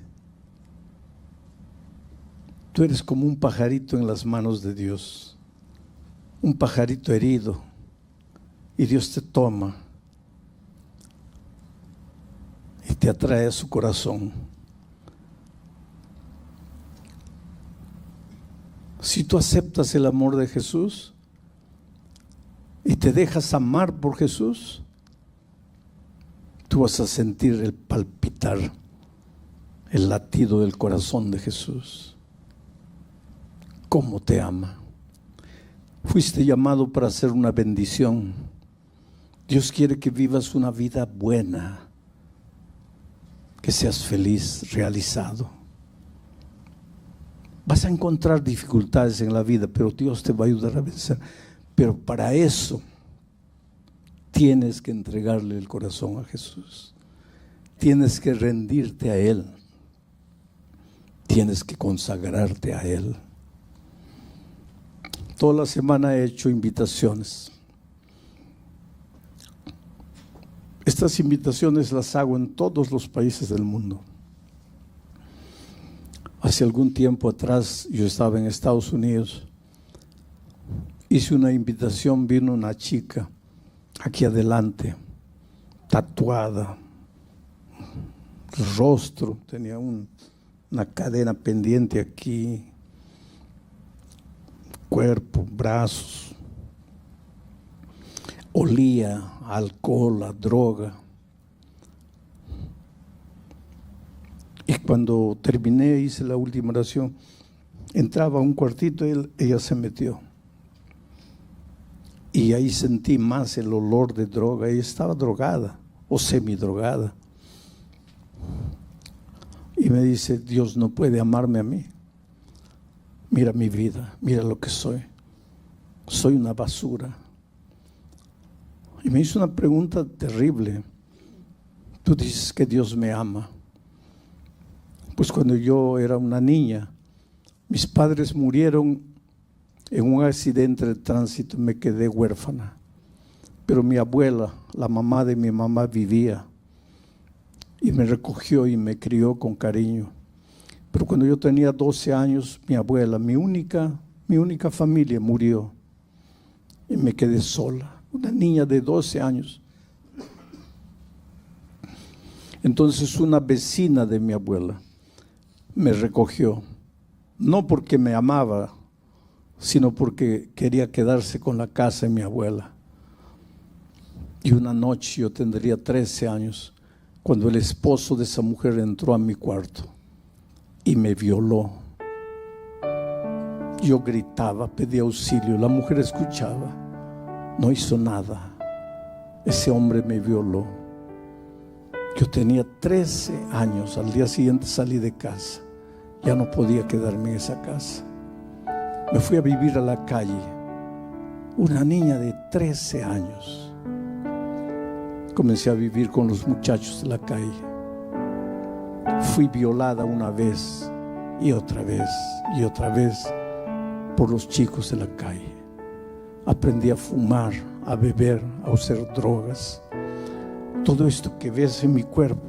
Tú eres como un pajarito en las manos de Dios. Un pajarito herido. y Dios te toma y te atrae a su corazón. Si tú aceptas el amor de Jesús y te dejas amar por Jesús, tú vas a sentir el palpitar, el latido del corazón de Jesús. ¿Cómo te ama? Fuiste llamado para ser una bendición. Dios quiere que vivas una vida buena, que seas feliz, realizado. Vas a encontrar dificultades en la vida, pero Dios te va a ayudar a vencer. Pero para eso tienes que entregarle el corazón a Jesús. Tienes que rendirte a Él. Tienes que consagrarte a Él. Toda la semana he hecho invitaciones. Estas invitaciones las hago en todos los países del mundo. Hace algún tiempo atrás yo estaba en Estados Unidos. Hice una invitación, vino una chica aquí adelante, tatuada, el rostro, tenía una cadena pendiente aquí, cuerpo, brazos, olía a alcohol, a droga. Y cuando terminé, hice la última oración, entraba a un cuartito y ella se metió. Y ahí sentí más el olor de droga. Ella estaba drogada o semidrogada. Y me dice, Dios no puede amarme a mí. Mira mi vida, mira lo que soy. Soy una basura. Y me hizo una pregunta terrible. Tú dices que Dios me ama. Pues cuando yo era una niña, mis padres murieron en un accidente de tránsito, me quedé huérfana. Pero mi abuela, la mamá de mi mamá, vivía y me recogió y me crió con cariño. Pero cuando yo tenía 12 años, mi abuela, mi única familia, murió y me quedé sola, una niña de 12 años. Entonces una vecina de mi abuela me recogió, no porque me amaba, sino porque quería quedarse con la casa de mi abuela. Y una noche, yo tendría 13 años, cuando el esposo de esa mujer entró a mi cuarto y me violó. Yo gritaba, pedía auxilio, la mujer escuchaba, no hizo nada. Ese hombre me violó. Yo tenía 13 años, al día siguiente salí de casa, ya no podía quedarme en esa casa. Me fui a vivir a la calle, una niña de 13 años. Comencé a vivir con los muchachos de la calle. Fui violada una vez y otra vez y otra vez por los chicos de la calle. Aprendí a fumar, a beber, a usar drogas. Todo esto que ves en mi cuerpo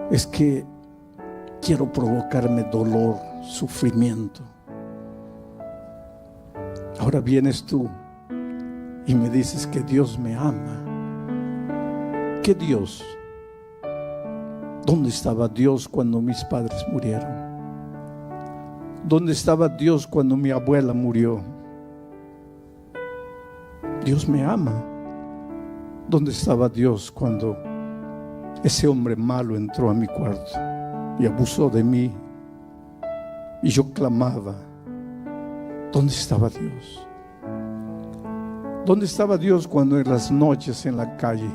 es que quiero provocarme dolor, sufrimiento. Ahora vienes tú y me dices que Dios me ama. ¿Qué Dios? ¿Dónde estaba Dios cuando mis padres murieron? ¿Dónde estaba Dios cuando mi abuela murió? Dios me ama. ¿Dónde estaba Dios cuando ese hombre malo entró a mi cuarto y abusó de mí? Y yo clamaba. ¿Dónde estaba Dios? ¿Dónde estaba Dios cuando en las noches en la calle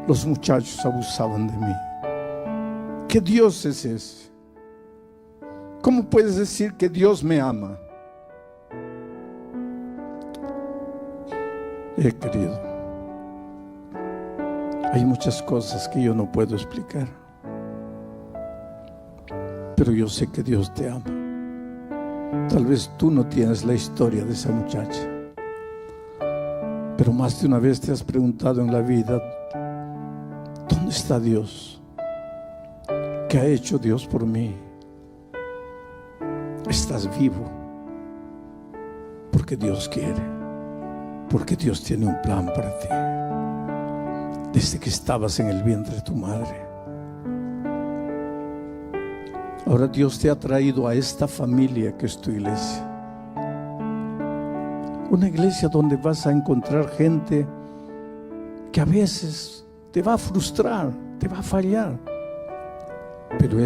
los muchachos abusaban de mí? ¿Qué Dios es ese? ¿Cómo puedes decir que Dios me ama? Querido, hay muchas cosas que yo no puedo explicar, pero yo sé que Dios te ama. Tal vez tú no tienes la historia de esa muchacha, pero más de una vez te has preguntado en la vida, ¿dónde está Dios? ¿Qué ha hecho Dios por mí? Estás vivo porque Dios quiere. Porque Dios tiene un plan para ti. Desde que estabas en el vientre de tu madre. Ahora Dios te ha traído a esta familia que es tu iglesia. Una iglesia donde vas a encontrar gente que a veces te va a frustrar, te va a fallar. Pero